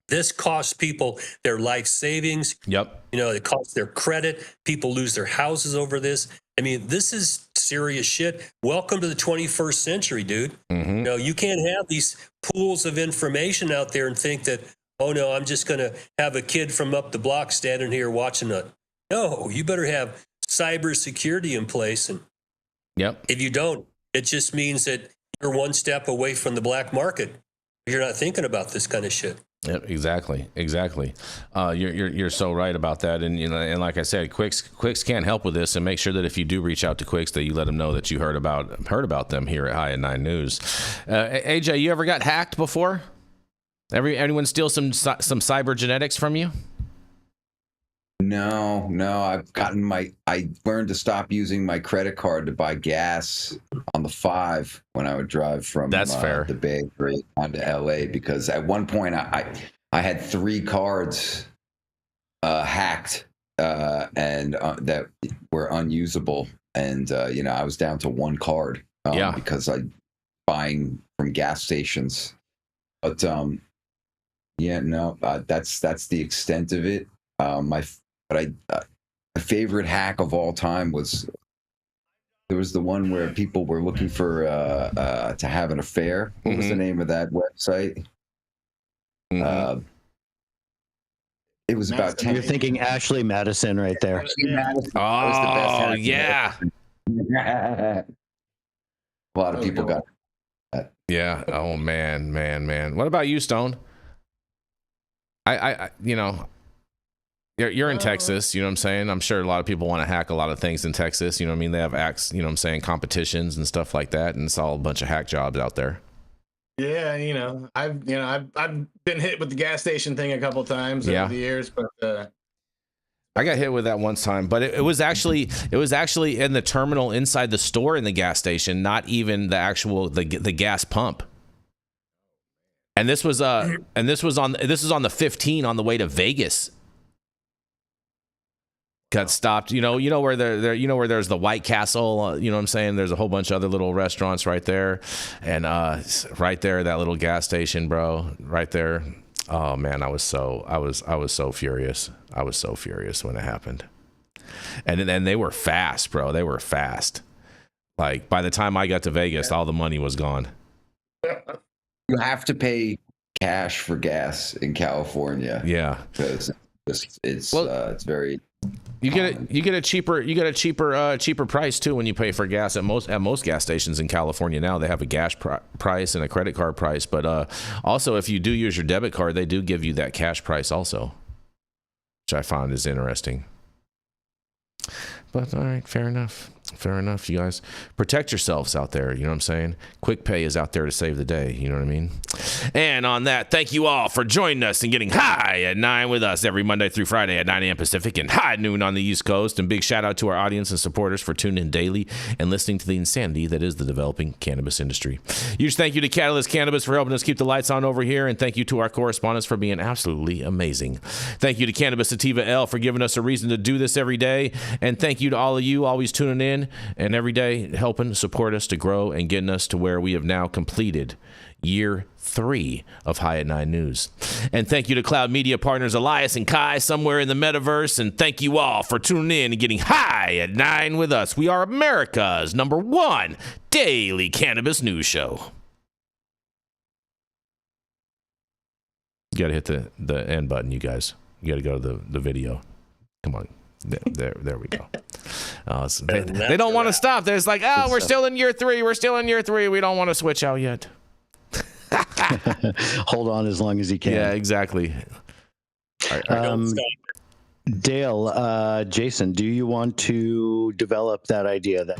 This costs people their life savings. It costs their credit. People lose their houses over this. I mean, this is serious shit. Welcome to the 21st century, dude. You can't have these pools of information out there and think that, no, I'm just going to have a kid from up the block standing here watching it. No, you better have cybersecurity in place. And if you don't, it just means that you're one step away from the black market. You're not thinking about this kind of shit. Yep, exactly. You're so right about that, and like I said, QUX can't help with this, and make sure that if you do reach out to QUX, that you let them know that you heard about them here at High at 9 News. AJ, you ever got hacked before? Anyone steal some cyber genetics from you? No. I learned to stop using my credit card to buy gas on the 5 when I would drive from the Bay Area onto LA, because at one point I had 3 cards hacked and that were unusable, and I was down to 1 card because I buying from gas stations. But that's the extent of it. My favorite hack of all time was There was the one where people were looking for to have an affair. What was the name of that website? It was about 10. You're thinking Ashley Madison right there. Oh, yeah. A lot of people got that. Yeah. Oh, man. What about you, Stone? I you know, you're in Texas, you know what I'm saying? I'm sure a lot of people want to hack a lot of things in Texas, you know what I mean? They have acts, you know what I'm saying, competitions and stuff like that, and it's all a bunch of hack jobs out there. Yeah, I've been hit with the gas station thing a couple times over the years, but I got hit with that one time, but it was actually in the terminal inside the store in the gas station, not even the actual the gas pump. And this was on the 15 on the way to Vegas. Got stopped, you know where where there's the White Castle, you know what I'm saying? There's a whole bunch of other little restaurants right there, and right there, that little gas station, bro, right there. Oh man, I was so furious. I was so furious when it happened, and then they were fast, bro. They were fast. Like by the time I got to Vegas, all the money was gone. You have to pay cash for gas in California. Yeah, because it's very. You get a cheaper price too when you pay for gas at most gas stations in California now. They have a gas price and a credit card price, but also if you do use your debit card, they do give you that cash price also, which I found is interesting. But all right, fair enough, you guys. Protect yourselves out there, you know what I'm saying? Quick Pay is out there to save the day, you know what I mean? And on that, thank you all for joining us and getting high at 9 with us every Monday through Friday at 9 a.m. Pacific and high noon on the East Coast. And big shout out to our audience and supporters for tuning in daily and listening to the insanity that is the developing cannabis industry. Huge thank you to Catalyst Cannabis for helping us keep the lights on over here, and thank you to our correspondents for being absolutely amazing. Thank you to Cannabis Sativa L for giving us a reason to do this every day, and thank you to all of you always tuning in and every day helping support us to grow and getting us to where we have now completed year 3 of High at 9 News. And thank you to Cloud Media partners Elias and Kai somewhere in the metaverse, and thank you all for tuning in and getting high at 9 with us. We are America's #1 daily cannabis news show. You gotta hit the end button, you guys. You gotta go to the video. Come on. There we go. They don't want to stop. There's like, we're still in year 3. We're still in year 3. We don't want to switch out yet. Hold on as long as you can. Yeah, exactly. Dale, Jason, do you want to develop that idea that